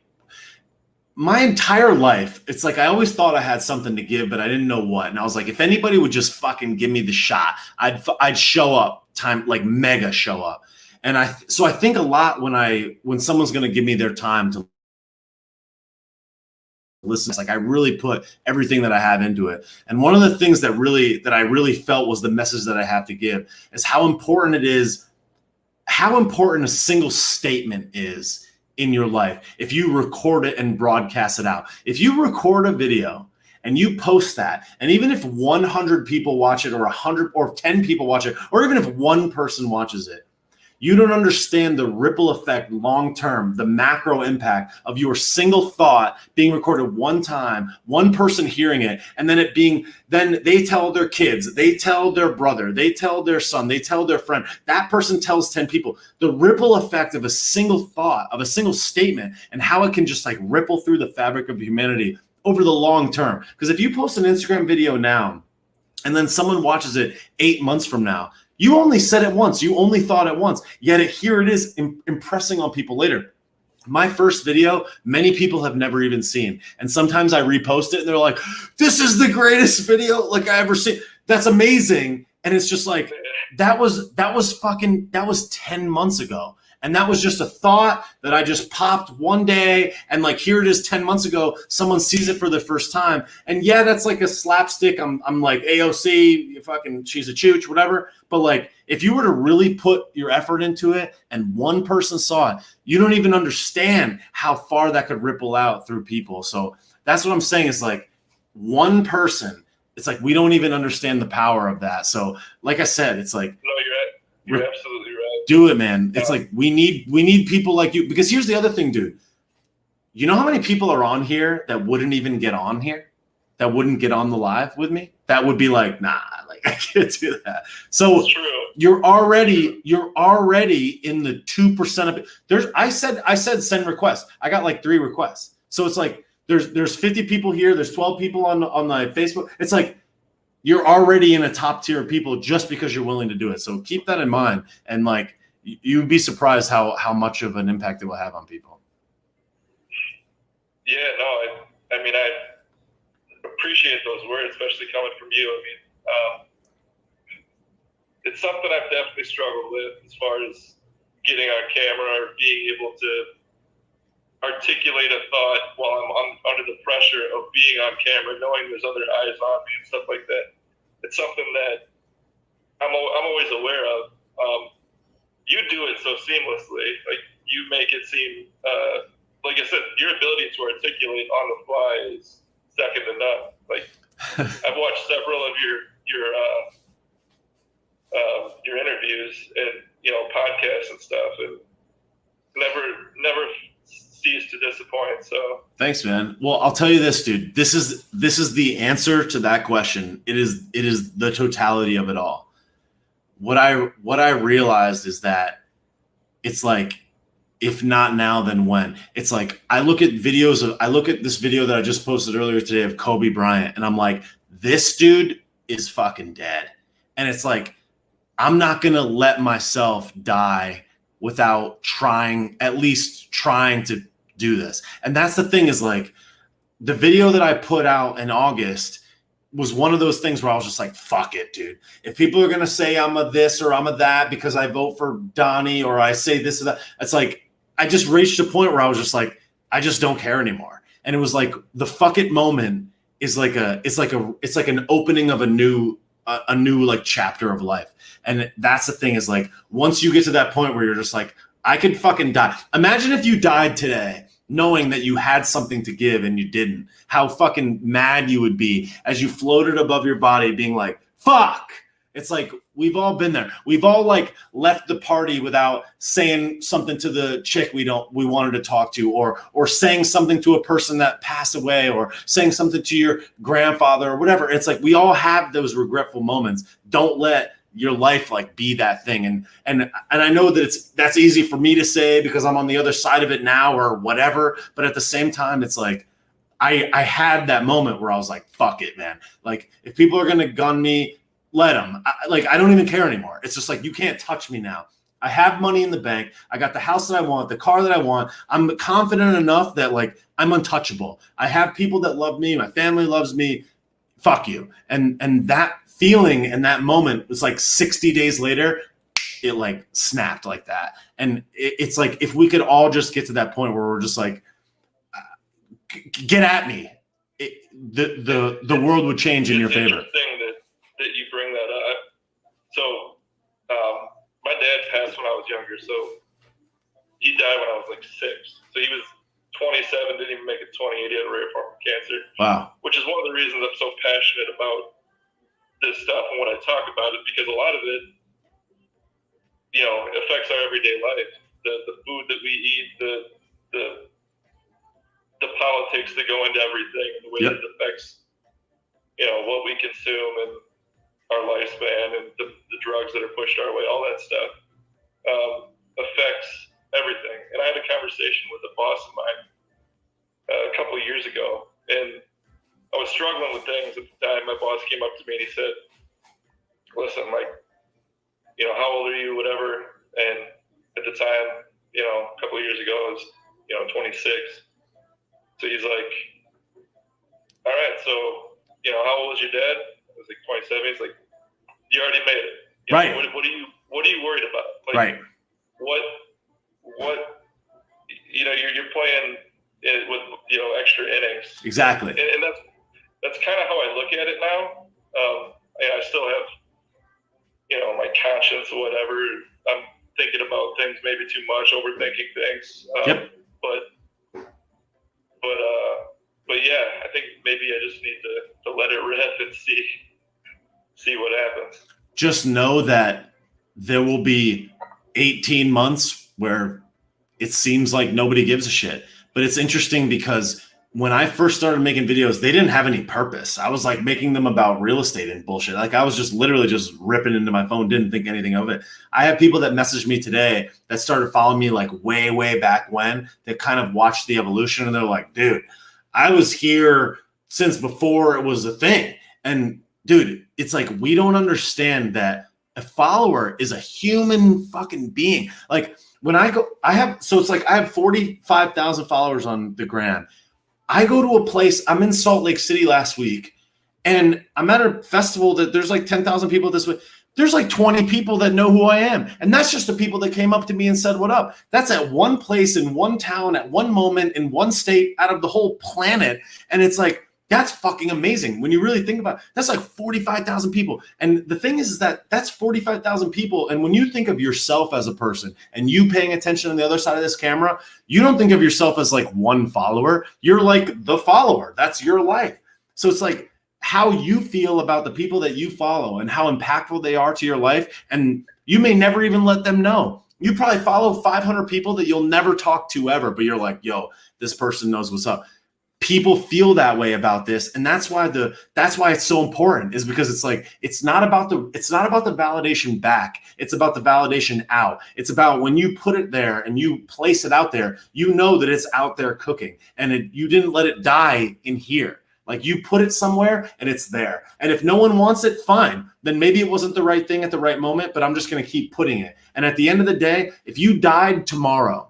my entire life, it's like I always thought I had something to give, but I didn't know what. And I was like, if anybody would just fucking give me the shot, I'd show up, like mega show up. And so I think a lot when someone's going to give me their time to listen, it's like I really put everything that I have into it. And one of the things that I really felt was the message that I have to give is how important a single statement is in your life. If you record it and broadcast it out, if you record a video and you post that, and even if 100 people watch it, or 100 or 10 people watch it, or even if one person watches it, you don't understand the ripple effect long-term, the macro impact of your single thought being recorded one time, one person hearing it, and then then they tell their kids, they tell their brother, they tell their son, they tell their friend, that person tells 10 people. The ripple effect of a single thought, of a single statement, and how it can just like ripple through the fabric of humanity over the long term. Because if you post an Instagram video now, and then someone watches it 8 months from now, you only said it once. You only thought it once. Yet here it is impressing on people later. My first video, many people have never even seen. And sometimes I repost it and they're like, this is the greatest video like I ever seen. That's amazing. And it's just like, that was 10 months ago. And that was just a thought that I just popped one day. And like, here it is 10 months ago, someone sees it for the first time. And yeah, that's like a slapstick. I'm like, AOC, she's a chooch, whatever. But like, if you were to really put your effort into it and one person saw it, you don't even understand how far that could ripple out through people. So that's what I'm saying is like one person, it's like, we don't even understand the power of that. So like I said, it's like, no, you're absolutely right. Do it, man. It's like we need people like you, because here's the other thing, dude. You know how many people are on here that wouldn't even get on here, that wouldn't get on the live with me? That would be like, nah, like I can't do that. So you're already in the 2% of it. I said send requests. I got like 3 requests. So it's like there's 50 people here. There's 12 people on the Facebook. It's like you're already in a top tier of people just because you're willing to do it. So keep that in mind. And like, you'd be surprised how much of an impact it will have on people. Yeah, no, I mean, I appreciate those words, especially coming from you. I mean, it's something I've definitely struggled with as far as getting on camera or being able to articulate a thought while I'm under the pressure of being on camera, knowing there's other eyes on me and stuff like that. It's something that I'm always aware of. You do it so seamlessly. Like, you make it seem, like I said, your ability to articulate on the fly is second to none. Like, I've watched several of your interviews and, you know, podcasts and stuff, and never cease to disappoint. So thanks, man. Well, I'll tell you this, dude. This is the answer to that question. It is the totality of it all. What I realized is that it's like, if not now, then when? It's like, I look at this video that I just posted earlier today of Kobe Bryant, and I'm like, this dude is fucking dead. And it's like, I'm not going to let myself die without at least trying to do this. And that's the thing, is like, the video that I put out in August was one of those things where I was just like, fuck it, dude. If people are going to say I'm a this or I'm a that because I vote for Donnie, or I say this or that, it's like, I just reached a point where I was just like, I just don't care anymore. And it was like, the fuck it moment is like an opening of a new like chapter of life. And that's the thing, is like, once you get to that point where you're just like, I could fucking die. Imagine if you died today knowing that you had something to give and you didn't. How fucking mad you would be as you floated above your body being like, fuck. It's like, we've all been there. We've all like left the party without saying something to the chick we wanted to talk to, or saying something to a person that passed away, or saying something to your grandfather or whatever. It's like, we all have those regretful moments. Don't let your life like be that thing. And I know that that's easy for me to say because I'm on the other side of it now or whatever. But at the same time, it's like, I had that moment where I was like, fuck it, man. Like, if people are going to gun me, let them. I don't even care anymore. It's just like, you can't touch me now. I have money in the bank. I got the house that I want, the car that I want. I'm confident enough that like, I'm untouchable. I have people that love me. My family loves me. Fuck you. And that feeling and that moment was like 60 days later, it like snapped like that. And it's like, if we could all just get to that point where we're just like, get at me, the world would change in your favor. Interesting that you bring that up. So my dad passed when I was younger, so he died when I was like 6. So he was 27, didn't even make it 28. He had a rare form of cancer. Wow. Which is one of the reasons I'm so passionate about this stuff and what I talk about it, because a lot of it, you know, affects our everyday life. The food that we eat, the politics that go into everything, and the way that it affects, you know, what we consume and our lifespan, and the drugs that are pushed our way, all that stuff affects everything. And I had a conversation with a boss of mine a couple of years ago, and I was struggling with things at the time. My boss came up to me and he said, listen, like, you know, how old are you, whatever? And at the time, you know, a couple of years ago, I was, you know, 26. So he's like, all right, so, you know, how old is your dad? I was like 27. He's like, you already made it. You know, what are you worried about? Like, right. What, you know, you're playing with, you know, extra innings. Exactly. And that's kind of how I look at it now. And I still have, you know, my conscience or whatever. I'm thinking about things maybe too much, overthinking things. But yeah, I think maybe I just need to let it rip and see what happens. Just know that there will be 18 months where it seems like nobody gives a shit. But it's interesting because when I first started making videos, they didn't have any purpose. I was like making them about real estate and bullshit. Like, I was just literally just ripping into my phone, didn't think anything of it. I have people that messaged me today that started following me like way, way back when, that kind of watched the evolution, and they're like, dude, I was here since before it was a thing. And dude, it's like we don't understand that a follower is a human fucking being. Like when I have 45,000 followers on the gram. I go to a place, I'm in Salt Lake City last week, and I'm at a festival that there's like 10,000 people this week. There's like 20 people that know who I am. And that's just the people that came up to me and said, what up? That's at one place in one town at one moment in one state out of the whole planet. And it's like, that's fucking amazing. When you really think about it, that's like 45,000 people. And the thing is that that's 45,000 people. And when you think of yourself as a person and you paying attention on the other side of this camera, you don't think of yourself as like one follower. You're like the follower. That's your life. So it's like how you feel about the people that you follow and how impactful they are to your life. And you may never even let them know. You probably follow 500 people that you'll never talk to ever, but you're like, yo, this person knows what's up. People feel that way about this, and that's why it's so important, is because it's like it's not about the validation back, it's about the validation out. It's about when you put it there and you place it out there, you know that it's out there cooking, and you didn't let it die in here. Like you put it somewhere and it's there. And if no one wants it, fine. Then maybe it wasn't the right thing at the right moment, but I'm just going to keep putting it. And at the end of the day, if you died tomorrow,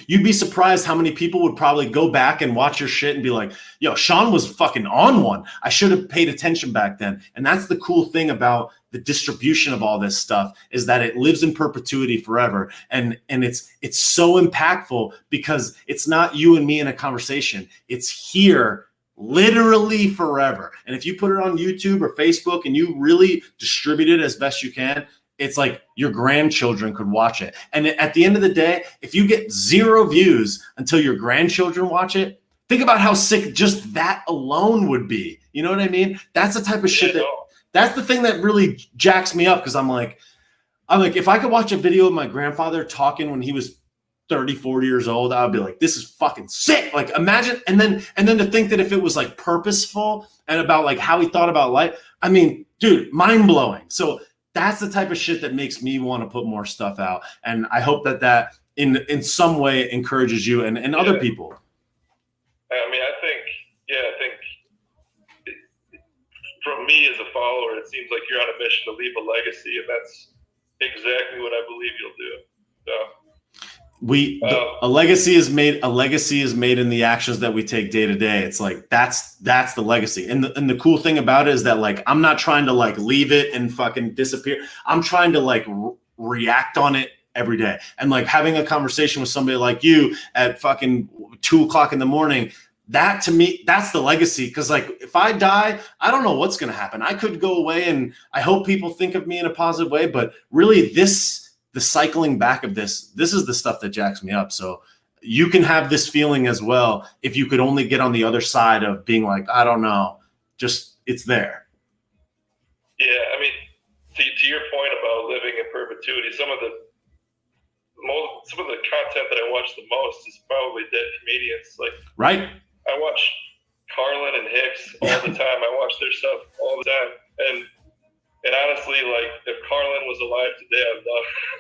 you'd be surprised how many people would probably go back and watch your shit and be like, yo, Sean was fucking on one. I should have paid attention back then. And that's the cool thing about the distribution of all this stuff, is that it lives in perpetuity forever. And it's so impactful because it's not you and me in a conversation. It's here literally forever. And if you put it on YouTube or Facebook and you really distribute it as best you can, it's like your grandchildren could watch it. And at the end of the day, if you get 0 views until your grandchildren watch it, think about how sick just that alone would be. You know what I mean? That's the type of shit that's the thing that really jacks me up, because I'm like, if I could watch a video of my grandfather talking when he was 30, 40 years old, I would be like, this is fucking sick. Like imagine, and then to think that if it was like purposeful and about like how he thought about life, I mean, dude, mind blowing. So that's the type of shit that makes me want to put more stuff out. And I hope that in some way encourages you and other people. I mean, I think from me as a follower, it seems like you're on a mission to leave a legacy, and that's exactly what I believe you'll do. So a legacy is made in the actions that we take day to day. It's like that's the legacy. And the cool thing about it is that like I'm not trying to like leave it and fucking disappear. I'm trying to like react on it every day. And like having a conversation with somebody like you at fucking 2:00 in the morning, that to me, that's the legacy. Because like if I die, I don't know what's gonna happen. I could go away, and I hope people think of me in a positive way. But really, the cycling back of this is the stuff that jacks me up. So you can have this feeling as well if you could only get on the other side of being like, I don't know, just it's there. Yeah, I mean, to your point about living in perpetuity, some of the content that I watch the most is probably dead comedians. Like, right? I watch Carlin and Hicks all the time. I watch their stuff all the time, and honestly, like if Carlin was alive today, I'd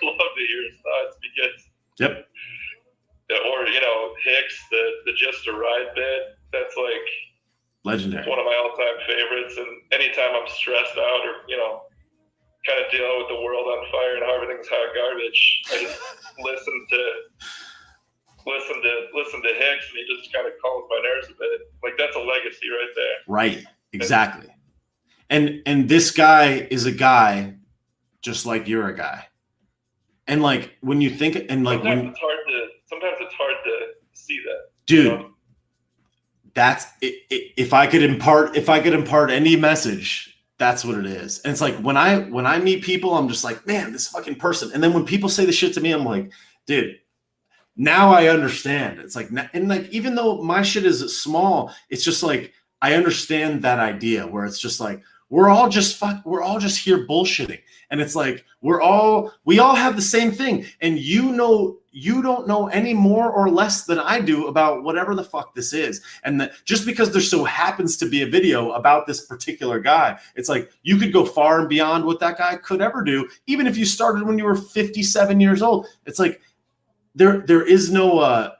love to hear his thoughts, because or Hicks, the Just a Ride bit, that's like legendary. It's one of my all-time favorites. And anytime I'm stressed out or kind of dealing with the world on fire and how everything's hot garbage, I just listen to Hicks, and he just kind of calms my nerves a bit. Like that's a legacy right there. Right, exactly. And this guy is a guy just like you're a guy. And like when you think, and like sometimes it's hard to see that. Dude, that's it, if I could impart any message, that's what it is. And it's like when I meet people, I'm just like, man, this fucking person. And then when people say the shit to me, I'm like, dude, now I understand. It's like, and like even though my shit is small, it's just like I understand that idea where it's just like we're all just here bullshitting. And it's like we all have the same thing. And you don't know any more or less than I do about whatever the fuck this is. And that just because there so happens to be a video about this particular guy, it's like you could go far and beyond what that guy could ever do, even if you started when you were 57 years old. It's like there is no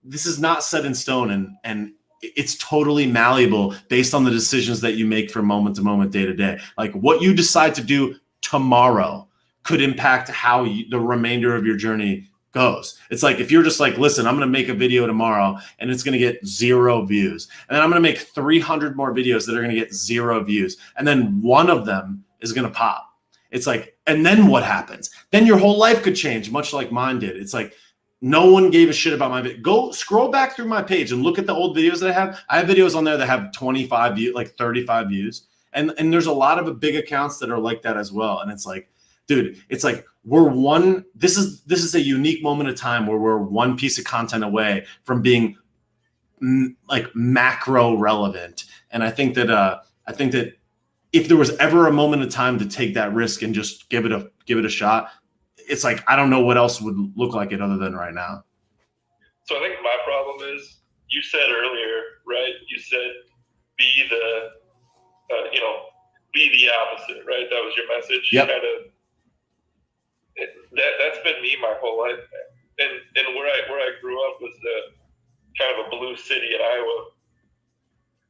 this is not set in stone, and it's totally malleable based on the decisions that you make from moment to moment, day to day. Like what you decide to do tomorrow could impact how the remainder of your journey goes. It's like if you're just like, listen, I'm going to make a video tomorrow and it's going to get 0 views. And then I'm going to make 300 more videos that are going to get 0 views. And then one of them is going to pop. It's like, and then what happens? Then your whole life could change, much like mine did. It's like, no one gave a shit about my video. Go scroll back through my page and look at the old videos that I have. I have videos on there that have 25 views, like 35 views. And there's a lot of big accounts that are like that as well. And it's like, dude, it's like this is a unique moment of time where we're one piece of content away from being like macro relevant. And I think that if there was ever a moment of time to take that risk and just give it a shot, it's like, I don't know what else would look like it other than right now. So I think my problem is, you said earlier, right? You said be the opposite, right? That was your message. Yep. That's been me my whole life, and where I grew up was kind of a blue city in Iowa.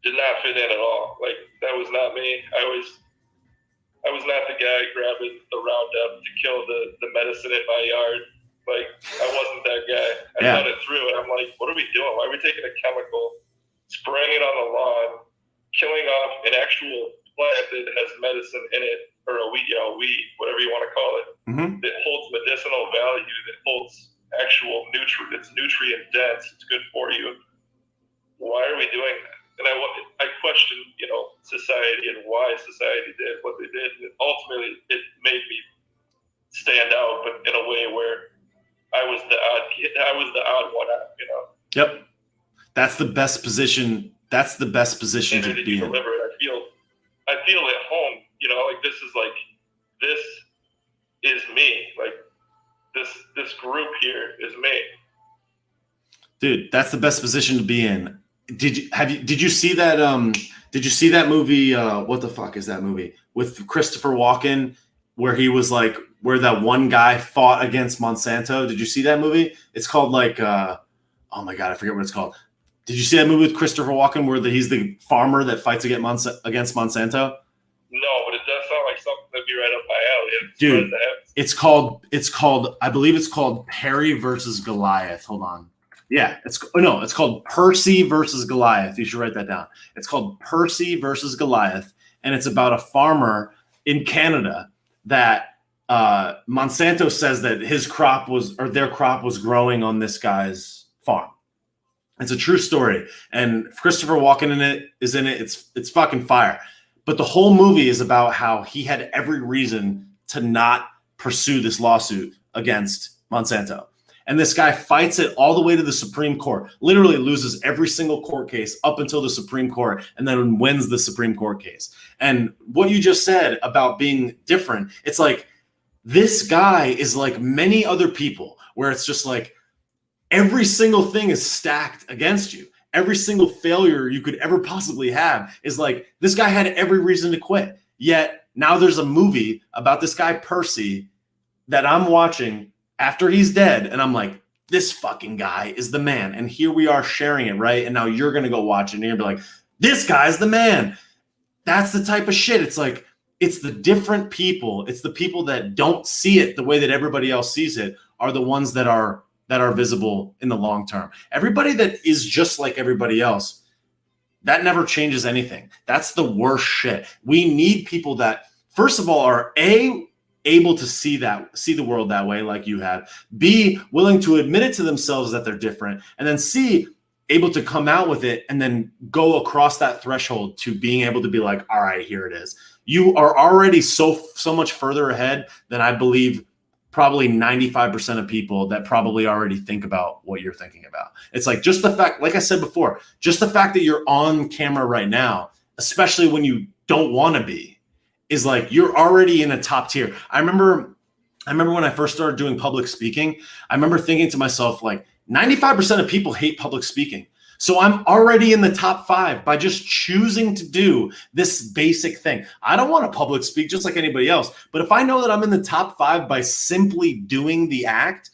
Did not fit in at all. Like that was not me. I was not the guy grabbing the Roundup to kill the medicine in my yard. Like I wasn't that guy. I thought it through, and I'm like, what are we doing? Why are we taking a chemical, spraying it on the lawn, killing off an actual plant that has medicine in it, or a weed, whatever you want to call it, that holds medicinal value, that holds actual nutrients, nutrient dense, it's good for you. Why are we doing that? And I question, society and why society did what they did. And ultimately, it made me stand out, but in a way where I was the odd one out. Yep, that's the best position. That's the best position to be in. Deliver it. I feel at home. This is me. Like this group here is me. Dude, that's the best position to be in. Did you see that did you see that movie, what the fuck is that movie with Christopher Walken, where he was like, where that one guy fought against Monsanto? Did you see that movie? It's called like oh my god, I forget what it's called. Did you see that movie with Christopher Walken where he's the farmer that fights against Monsanto? No, but it does sound like something that'd be right up my alley. Dude, it's called I believe it's called Perry versus Goliath. Hold on. Yeah, it's called Percy versus Goliath. You should write that down. It's called Percy versus Goliath, and it's about a farmer in Canada that Monsanto says that their crop was growing on this guy's farm. It's a true story, and Christopher Walken is in it. It's fucking fire. But the whole movie is about how he had every reason to not pursue this lawsuit against Monsanto. And this guy fights it all the way to the Supreme Court, literally loses every single court case up until the Supreme Court, and then wins the Supreme Court case. And what you just said about being different, it's like this guy is like many other people, where it's just like every single thing is stacked against you. Every single failure you could ever possibly have is like, this guy had every reason to quit. Yet now there's a movie about this guy, Percy, that I'm watching after he's dead. And I'm like, this fucking guy is the man. And here we are sharing it, right? And now you're going to go watch it and you're going to be like, this guy's the man. That's the type of shit. It's like, it's the different people. It's the people that don't see it the way that everybody else sees it are the ones that are visible in the long term. Everybody that is just like everybody else, that never changes anything. That's the worst shit. We need people that, first of all, are able to see the world that way, like you have, B, willing to admit it to themselves that they're different, and then C, able to come out with it and then go across that threshold to being able to be like, all right, here it is. You are already so much further ahead than I believe probably 95% of people that probably already think about what you're thinking about. It's like just the fact, like I said before, just the fact that you're on camera right now, especially when you don't want to be, is like you're already in a top tier. I remember when I first started doing public speaking, I remember thinking to myself, like 95% of people hate public speaking. So I'm already in the top 5 by just choosing to do this basic thing. I don't want to public speak just like anybody else, but if I know that I'm in the top 5 by simply doing the act,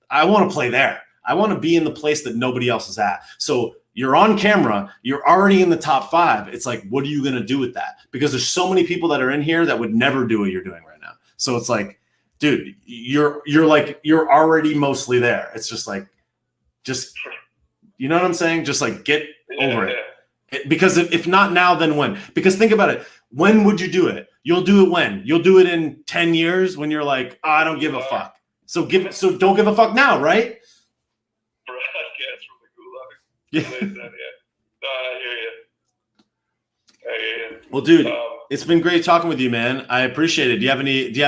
I want to play there. I want to be in the place that nobody else is at. So you're on camera, you're already in the top 5. It's like, what are you going to do with that? Because there's so many people that are in here that would never do what you're doing right now. So it's like, dude, you're already mostly there. It's just like, you know what I'm saying? Just like get over it. Because if not now, then when? Because think about it. When would you do it? You'll do it when? You'll do it in 10 years when you're like, oh, I don't give a fuck. So don't give a fuck now, right? Broadcast from the gulag. Yeah. No, I hear you. Well, dude, it's been great talking with you, man. I appreciate it. Do you have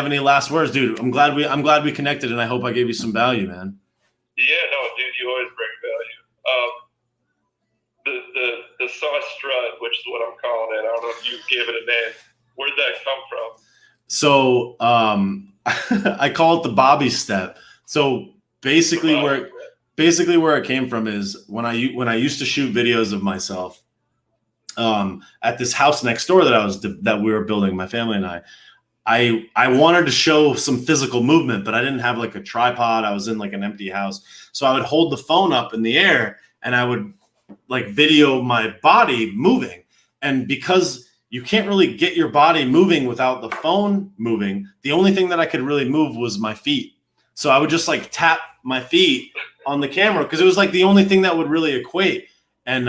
any last words, dude? I'm glad we connected, and I hope I gave you some value, man. Yeah, no, dude, you always bring value. The sauce strut, which is what I'm calling it. I don't know if you gave it a name. Where'd that come from? So I call it the Bobby step. So basically where it came from is when I used to shoot videos of myself at this house next door that we were building, my family and I wanted to show some physical movement, but I didn't have like a tripod. I was in like an empty house. So I would hold the phone up in the air and I would like video my body moving. And because you can't really get your body moving without the phone moving, the only thing that I could really move was my feet. So I would just like tap my feet on the camera because it was like the only thing that would really equate. And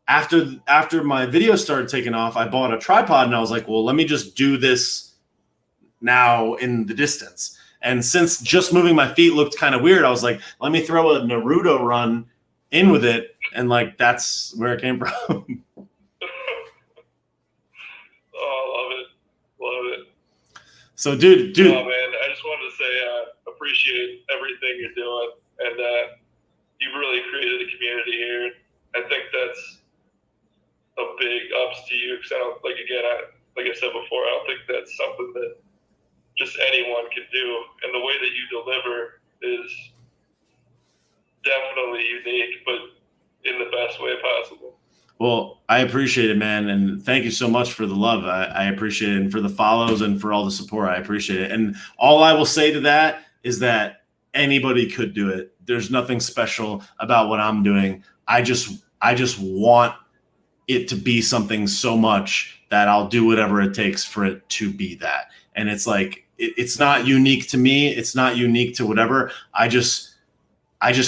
after my video started taking off, I bought a tripod and I was like, well, let me just do this now in the distance. And since just moving my feet looked kind of weird, I was like, let me throw a Naruto run in with it. And like, that's where it came from. Oh, love it. So dude. Oh man, I just wanted to say, appreciate everything you're doing. And you've really created a community here. I think that's a big ups to you. Cause I don't, like I said before, I don't think that's something that just anyone can do. And the way that you deliver is definitely unique, but in the best way possible. Well, I appreciate it, man. And thank you so much for the love. I appreciate it. And for the follows and for all the support, I appreciate it. And all I will say to that is that anybody could do it. There's nothing special about what I'm doing. I just want it to be something so much that I'll do whatever it takes for it to be that. And it's like, it's not unique to me. It's not unique to whatever. I just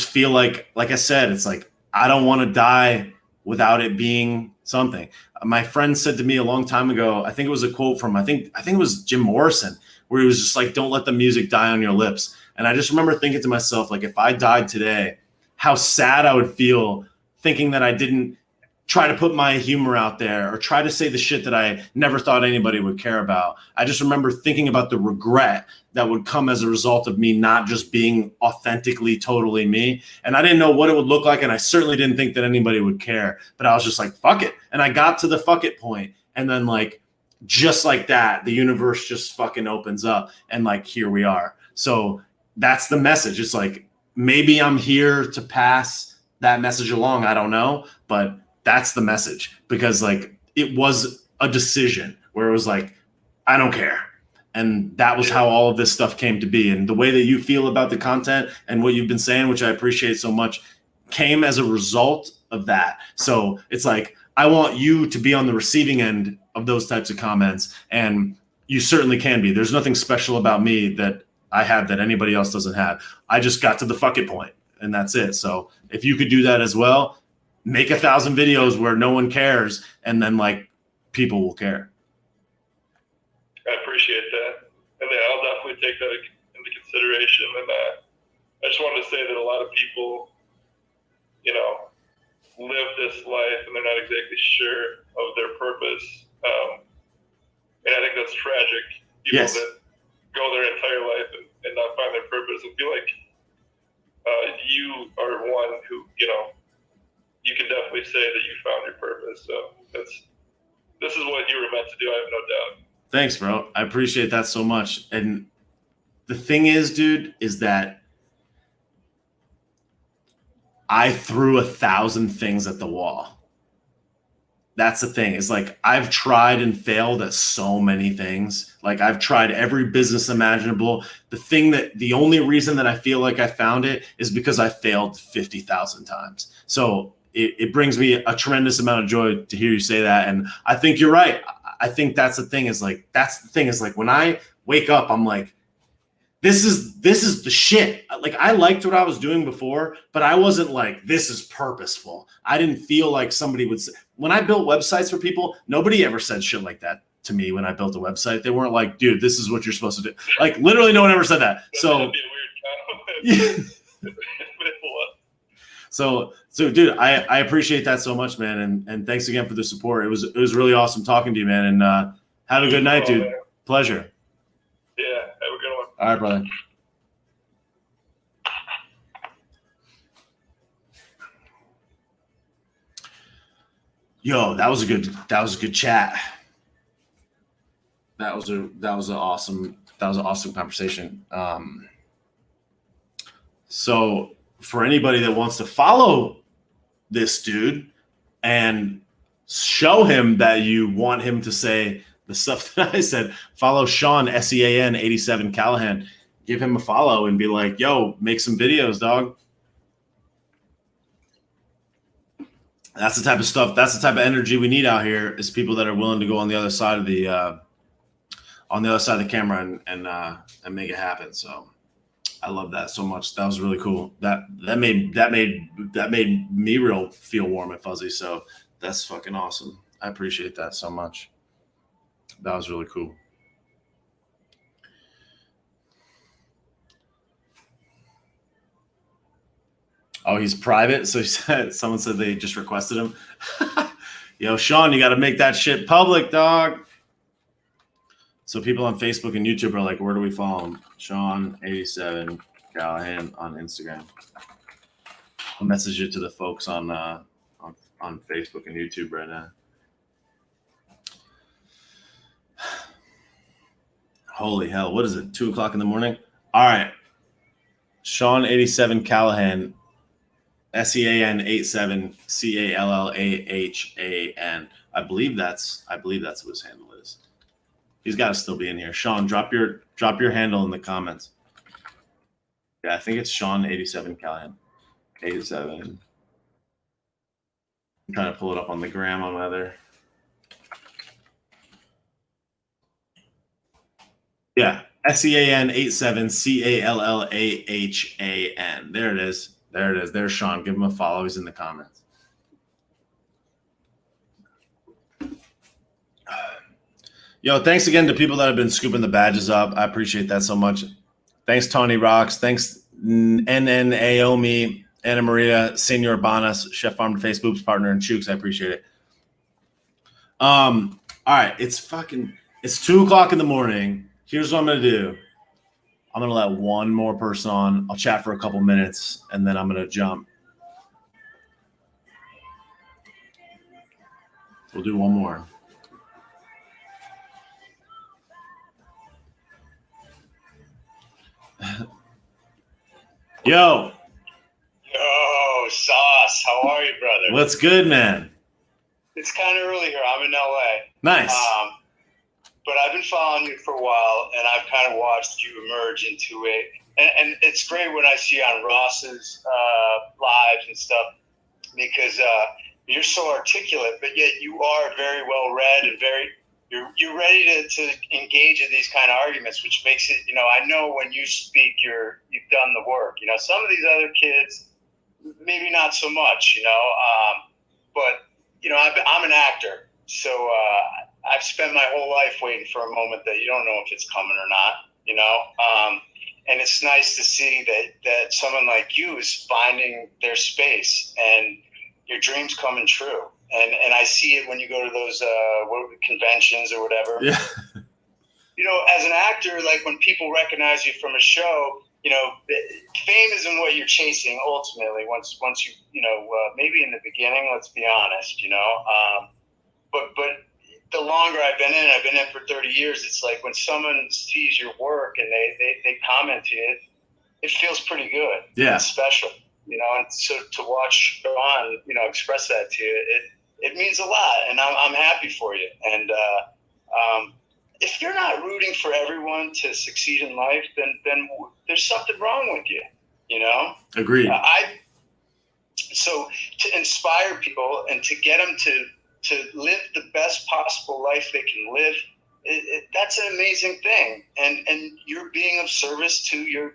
feel like I said, it's like, I don't want to die without it being something. My friend said to me a long time ago, I think it was a quote from, I think it was Jim Morrison, where he was just like, don't let the music die on your lips. And I just remember thinking to myself, like, if I died today, how sad I would feel thinking that I didn't try to put my humor out there or try to say the shit that I never thought anybody would care about. I just remember thinking about the regret that would come as a result of me not just being authentically, totally me. And I didn't know what it would look like. And I certainly didn't think that anybody would care, but I was just like, fuck it. And I got to the fuck it point. And then like, just like that, the universe just fucking opens up and like, here we are. So that's the message. It's like, maybe I'm here to pass that message along. I don't know, but that's the message, because like it was a decision where it was like, I don't care. And that was how all of this stuff came to be. And the way that you feel about the content and what you've been saying, which I appreciate so much, came as a result of that. So it's like, I want you to be on the receiving end of those types of comments. And you certainly can be. There's nothing special about me that I have that anybody else doesn't have. I just got to the fuck it point and that's it. So if you could do that as well, make 1,000 videos where no one cares, and then like people will care. I appreciate that, and yeah, I'll definitely take that into consideration. And I just wanted to say that a lot of people, live this life and they're not exactly sure of their purpose, and I think that's tragic. People Yes. that go their entire life and not find their purpose. I feel like you are one who, you can definitely say that you found your purpose. So this is what you were meant to do. I have no doubt. Thanks, bro. I appreciate that so much. And the thing is, dude, is that I threw 1,000 things at the wall. that's the thing. Is like I've tried and failed at so many things. Like I've tried every business imaginable. The only reason that I feel like I found it is because I failed 50,000 times. So it brings me a tremendous amount of joy to hear you say that. And I think you're right. I think that's the thing is like when I wake up, I'm like, this is the shit. Like I liked what I was doing before, but I wasn't like, this is purposeful. I didn't feel like somebody would say, when I built websites for people, nobody ever said shit like that to me when I built a website. They weren't like, dude, this is what you're supposed to do. Like literally no one ever said that. So That'd be a weird comment. But it was. So dude, I appreciate that so much, man. And thanks again for the support. It was really awesome talking to you, man. And have a good night, dude. Man. Pleasure. Yeah, have a good one. All right, brother. Yo, that was a good chat. That was an awesome conversation. So for anybody that wants to follow this dude and show him that you want him to say the stuff that I said, follow Sean SEAN 87 Callahan. Give him a follow and be like, yo, make some videos, dog. That's the type of stuff. That's the type of energy we need out here. Is people that are willing to go on the other side of the camera and make it happen. So I love that so much. That was really cool. That made me feel warm and fuzzy. So that's fucking awesome. I appreciate that so much. That was really cool. Oh, he's private. So someone said they just requested him. Yo, Sean, you got to make that shit public, dog. So people on Facebook and YouTube are like, where do we follow him? Sean 87 Callahan on Instagram. I'll message it to the folks on Facebook and YouTube right now. Holy hell. What is it? 2:00 in the morning? All right. Sean 87 Callahan. SEAN 87 CALLAHAN. I believe that's what his handle is. He's got to still be in here. Sean, drop your handle in the comments. Yeah, I think it's Sean 87 Callahan. 87. I'm trying to pull it up on the gram on my other. Yeah, SEAN 87 CALLAHAN. There it is. There it is. There's Sean. Give him a follow. He's in the comments. Yo, thanks again to people that have been scooping the badges up. I appreciate that so much. Thanks, Tony Rocks. Thanks, Naomi, Anna Maria, Senor Banas, Chef Farm to Face, Boobs Partner, and Chooks. I appreciate it. All right. It's 2:00 in the morning. Here's what I'm going to do. I'm going to let one more person on. I'll chat for a couple minutes, and then I'm going to jump. We'll do one more. Yo. Yo, Sauce. How are you, brother? What's good, man? It's kind of early here. I'm in LA. Nice. But I've been following you for a while, and I've kind of watched you emerge into it. And it's great when I see on Ross's lives and stuff, because you're so articulate, but yet you are very well read and you're ready to engage in these kind of arguments, which makes it, I know when you speak, you've done the work. Some of these other kids, maybe not so much, but I'm an actor, so I've spent my whole life waiting for a moment that you don't know if it's coming or not, and it's nice to see that someone like you is finding their space and your dreams coming true. And I see it when you go to those conventions or whatever. Yeah. As an actor, like when people recognize you from a show, fame isn't what you're chasing ultimately. Once you, maybe in the beginning, let's be honest, but the longer I've been in for 30 years, it's like when someone sees your work and they comment to it, it feels pretty good. Yeah. It's special, and so to watch Sean, express that to you, it means a lot, and I'm happy for you. And if you're not rooting for everyone to succeed in life, then there's something wrong with you. You know? Agreed. So to inspire people and to get them to live the best possible life they can live, that's an amazing thing. And you're being of service to your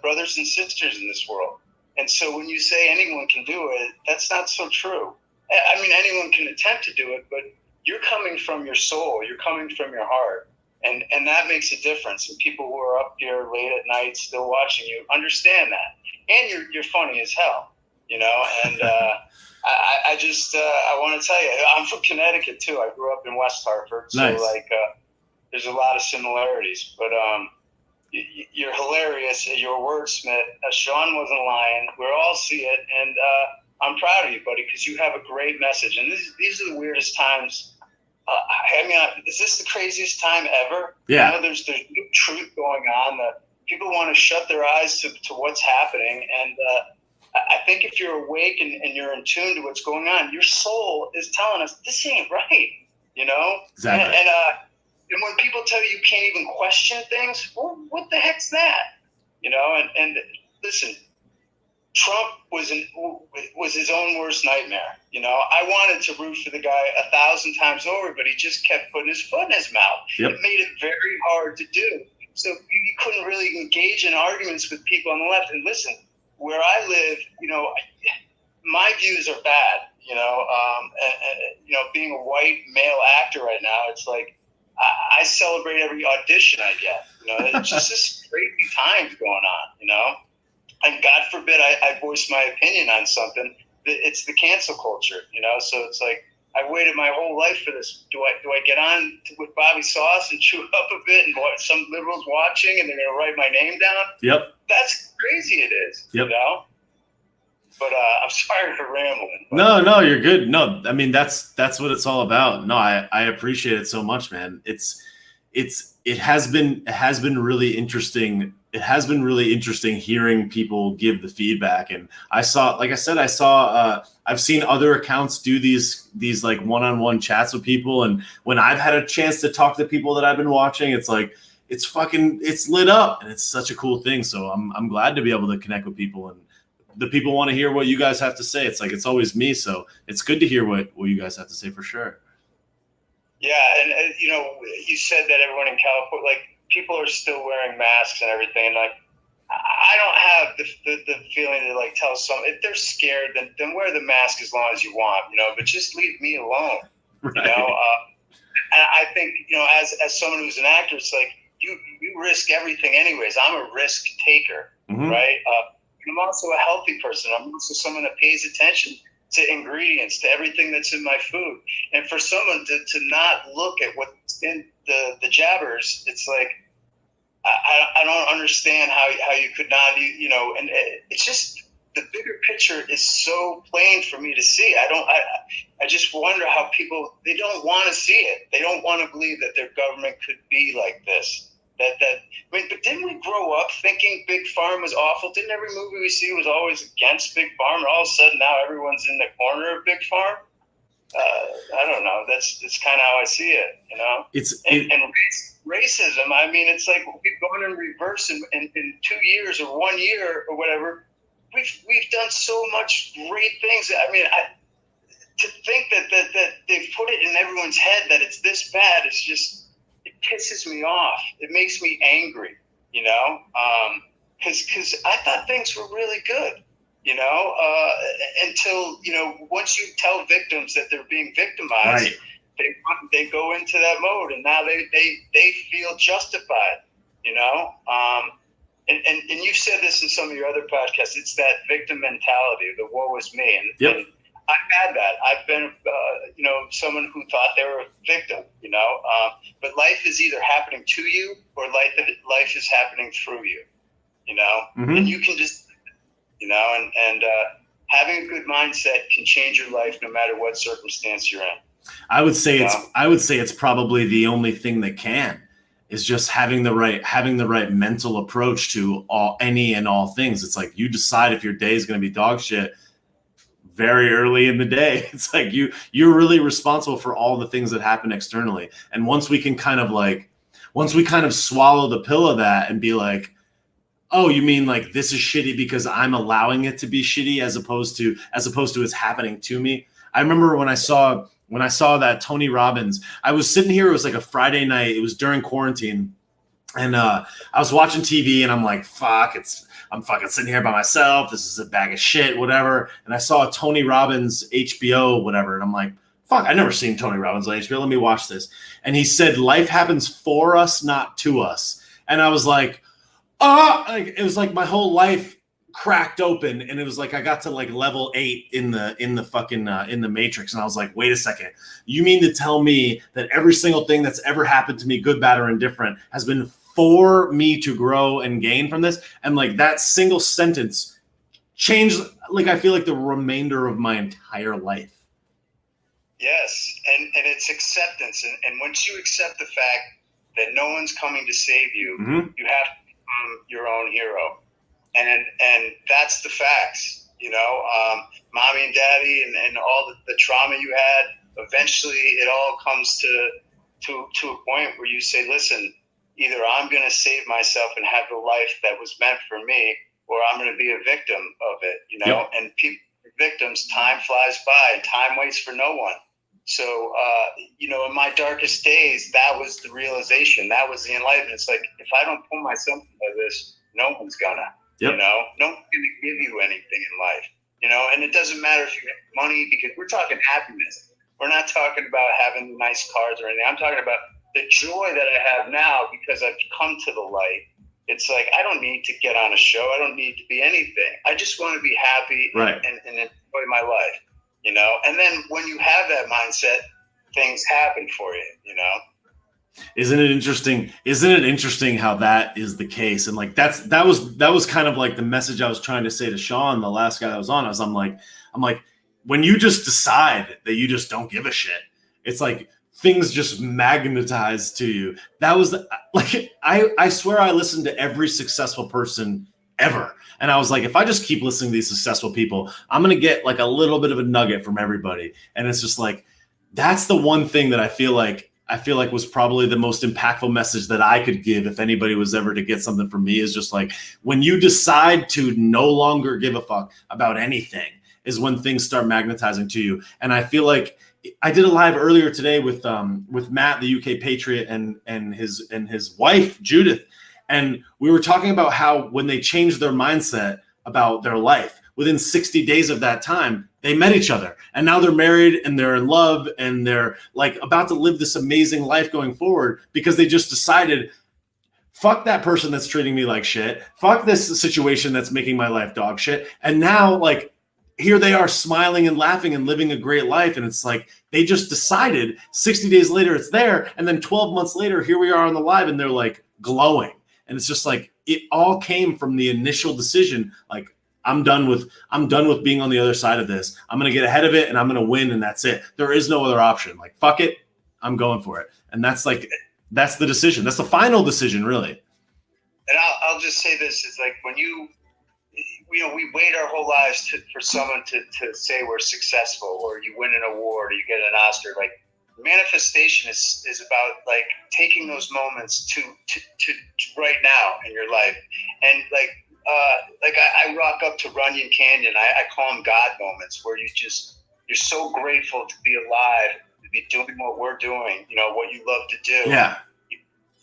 brothers and sisters in this world. And so when you say anyone can do it, that's not so true. I mean, anyone can attempt to do it, but you're coming from your soul. You're coming from your heart. And that makes a difference. And people who are up here late at night still watching you understand that. And you're funny as hell, you know? And I just want to tell you, I'm from Connecticut too. I grew up in West Hartford. So nice. There's a lot of similarities, but you're hilarious. You're a wordsmith. Sean wasn't lying. We all see it. And I'm proud of you, buddy, because you have a great message. And these are the weirdest times. I mean, is this the craziest time ever? Yeah. You know, there's new truth going on. That people want to shut their eyes to what's happening. And I think if you're awake and you're in tune to what's going on, your soul is telling us this ain't right. You know? Exactly. And when people tell you can't even question things, well, what the heck's that? You know? And listen, Trump was his own worst nightmare. You know, I wanted to root for the guy 1,000 times over, but he just kept putting his foot in his mouth. Yep. It made it very hard to do. So you couldn't really engage in arguments with people on the left. And listen, where I live, you know, my views are bad. You know, you know, being a white male actor right now, it's like I celebrate every audition I get. You know, it's just this crazy times going on. You know. And God forbid I voice my opinion on something. It's the cancel culture, you know. So it's like I waited my whole life for this. Do I get on with Bobby Sauce and chew up a bit, and some liberals watching, and they're gonna write my name down? Yep. That's crazy. It is. Yep. You know. But I'm sorry for rambling. No, you're good. No, I mean that's what it's all about. No, I appreciate it so much, man. It has been really interesting. It has been really interesting hearing people give the feedback. And I've seen other accounts do these like one-on-one chats with people. And when I've had a chance to talk to people that I've been watching, it's like, it's lit up, and it's such a cool thing. So I'm glad to be able to connect with people, and the people want to hear what you guys have to say. It's like, it's always me. So it's good to hear what you guys have to say for sure. Yeah. And you know, you said that everyone in California, like, people are still wearing masks and everything. And like, I don't have the feeling to like tell some, if they're scared, then wear the mask as long as you want, you know, but just leave me alone, right. You know? And I think, you know, as someone who's an actor, it's like, you risk everything anyways. I'm a risk taker, mm-hmm. right? I'm also a healthy person. I'm also someone that pays attention to ingredients, to everything that's in my food. And for someone to not look at what's in the jabbers, it's like, I don't understand how you could not, you know, and it's just, the bigger picture is so plain for me to see. I just wonder how people, they don't want to see it. They don't want to believe that their government could be like this. I mean, but didn't we grow up thinking Big Farm was awful? Didn't every movie we see was always against Big Farm? And all of a sudden now everyone's in the corner of Big Farm? I don't know. That's kind of how I see it, you know? And racism, I mean, it's like we've gone in reverse in 2 years or 1 year or whatever. We've done so much great things. I mean, to think that they've put it in everyone's head that it's this bad, it's just, it pisses me off. It makes me angry, you know? Because I thought things were really good, you know? Until, you know, once you tell victims that they're being victimized, right. They go into that mode, and now they feel justified, you know? And you've said this in some of your other podcasts, it's that victim mentality, the woe is me. And, yep. And I've had that. I've been, you know, someone who thought they were a victim, you know? But life is either happening to you or life is happening through you, you know? Mm-hmm. And you can just, you know, and having a good mindset can change your life no matter what circumstance you're in. I would say it's probably the only thing that can, is just having the right mental approach to any and all things. It's like, you decide if your day is going to be dog shit, very early in the day. It's like you're really responsible for all the things that happen externally. And once we kind of swallow the pill of that and be like, oh, you mean like this is shitty because I'm allowing it to be shitty as opposed to it's happening to me. I remember when I saw that Tony Robbins, I was sitting here, it was like a Friday night, it was during quarantine, and I was watching TV and I'm like, fuck, I'm fucking sitting here by myself, this is a bag of shit, whatever. And I saw Tony Robbins HBO, whatever, and I'm like, fuck, I've never seen Tony Robbins on HBO, let me watch this. And he said, life happens for us, not to us. And I was like, it was like my whole life cracked open, and it was like I got to like level 8 in the fucking in the Matrix, and I was like, wait a second, you mean to tell me that every single thing that's ever happened to me, good, bad, or indifferent, has been for me to grow and gain from this? And like that single sentence changed, like I feel like the remainder of my entire life. Yes, and it's acceptance, and once you accept the fact that no one's coming to save you, you have to become your own hero, and that's the facts. Mommy and daddy, and all the trauma you had. Eventually, it all comes to a point where you say, "Listen, either I'm going to save myself and have the life that was meant for me, or I'm going to be a victim of it." Yep. And people are victims. Time flies by, and time waits for no one. So, in my darkest days, that was the realization. That was the enlightenment. It's like, if I don't pull myself out of this, no one's gonna. Yep. No one's gonna give you anything in life. And it doesn't matter if you have money, because we're talking happiness. We're not talking about having nice cars or anything. I'm talking about the joy that I have now because I've come to the light. It's like, I don't need to get on a show. I don't need to be anything. I just want to be happy and enjoy my life. And then when you have that mindset, things happen for you. Isn't it interesting how that is the case? And like that was kind of like the message I was trying to say to Sean, the last guy that was on. I'm like, when you just decide that you just don't give a shit, it's like things just magnetize to you. That was I swear I listened to every successful person ever. And I was like, if I just keep listening to these successful people, I'm going to get like a little bit of a nugget from everybody. And it's just like, that's the one thing that I feel like was probably the most impactful message that I could give if anybody was ever to get something from me, is just like, when you decide to no longer give a fuck about anything is when things start magnetizing to you. And I feel like I did a live earlier today with Matt, the UK Patriot, and his wife, Judith. And we were talking about how when they changed their mindset about their life, within 60 days of that time, they met each other. And now they're married and they're in love and they're like about to live this amazing life going forward, because they just decided, fuck that person that's treating me like shit. Fuck this situation that's making my life dog shit. And now, like, here they are smiling and laughing and living a great life. And it's like, they just decided 60 days later it's there. And then 12 months later, here we are on the live and they're like glowing. And it's just like, it all came from the initial decision. Like, I'm done with being on the other side of this. I'm going to get ahead of it and I'm going to win. And that's it. There is no other option. Like, fuck it. I'm going for it. And that's the decision. That's the final decision, really. And I'll just say this, is like, when we wait our whole lives for someone to say we're successful, or you win an award, or you get an Oscar. Like, manifestation is about like taking those moments to right now in your life. And like I rock up to Runyon Canyon. I call them God moments, where you're so grateful to be alive, to be doing what we're doing, what you love to do. Yeah.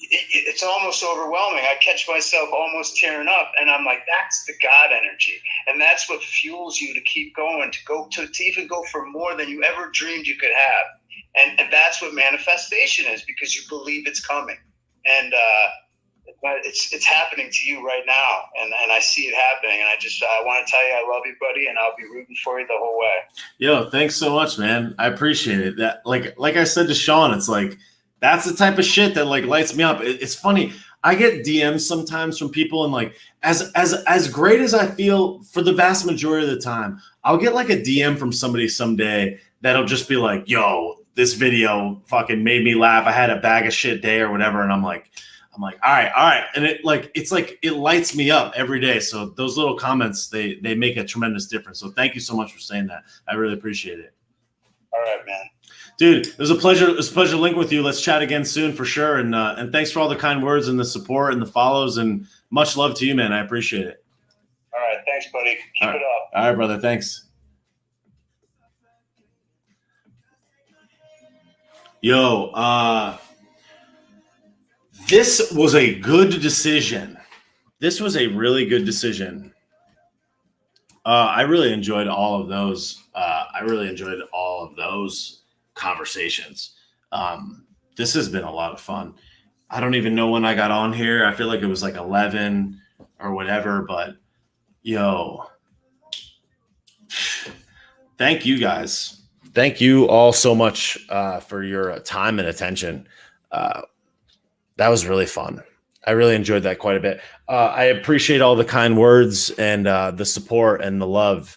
It's almost overwhelming. I catch myself almost tearing up, and I'm like, that's the God energy. And that's what fuels you to keep going, to even go for more than you ever dreamed you could have. And that's what manifestation is, because you believe it's coming. And it's happening to you right now. And I see it happening. And I want to tell you, I love you, buddy, and I'll be rooting for you the whole way. Yo, thanks so much, man. I appreciate it. That like I said to Sean, it's like, that's the type of shit that like lights me up. It's funny. I get DMs sometimes from people, and like, as great as I feel for the vast majority of the time, I'll get like a DM from somebody someday that'll just be like, yo, this video fucking made me laugh. I had a bag of shit day or whatever. And I'm like, I'm like, all right. And it lights me up every day. So those little comments, they make a tremendous difference. So thank you so much for saying that. I really appreciate it. All right, man. Dude, it was a pleasure. It was a pleasure linking with you. Let's chat again soon for sure. And thanks for all the kind words and the support and the follows, and much love to you, man. I appreciate it. All right. Thanks, buddy. Keep it up. All right, brother. Thanks. Yo, this was a good decision. This was a really good decision. I really enjoyed all of those. Conversations. This has been a lot of fun. I don't even know when I got on here. I feel like it was like 11 or whatever, but yo, thank you guys. Thank you all so much for your time and attention. That was really fun. I really enjoyed that quite a bit. I appreciate all the kind words and the support and the love.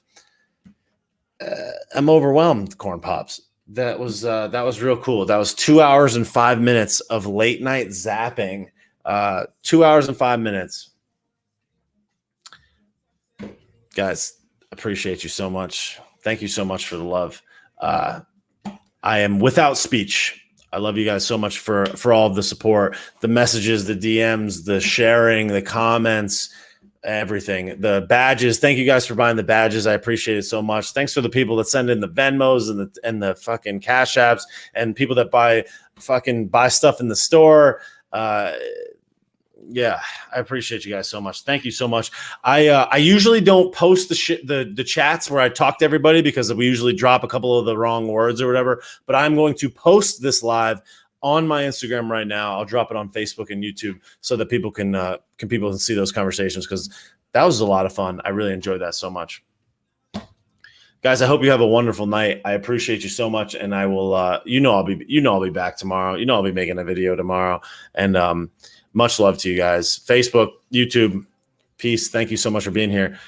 I'm overwhelmed, Corn Pops. That was real cool. That was 2 hours and 5 minutes of late night zapping. 2 hours and 5 minutes. Guys, appreciate you so much. Thank you so much for the love. I am without speech. I love you guys so much for all of the support, the messages, the DMs, the sharing, the comments, everything, the badges. Thank you guys for buying the badges. I appreciate it so much. Thanks for the people that send in the Venmos and the fucking Cash Apps, and people that buy stuff in the store. Yeah, I appreciate you guys so much. Thank you so much. I usually don't post the chats where I talk to everybody because we usually drop a couple of the wrong words or whatever, but I'm going to post this live on my Instagram right now. I'll drop it on Facebook and YouTube so that people can see those conversations, because that was a lot of fun. I really enjoyed that so much. Guys, I hope you have a wonderful night. I appreciate you so much, and I will I'll be back tomorrow. I'll be making a video tomorrow, and much love to you guys. Facebook, YouTube, peace. Thank you so much for being here.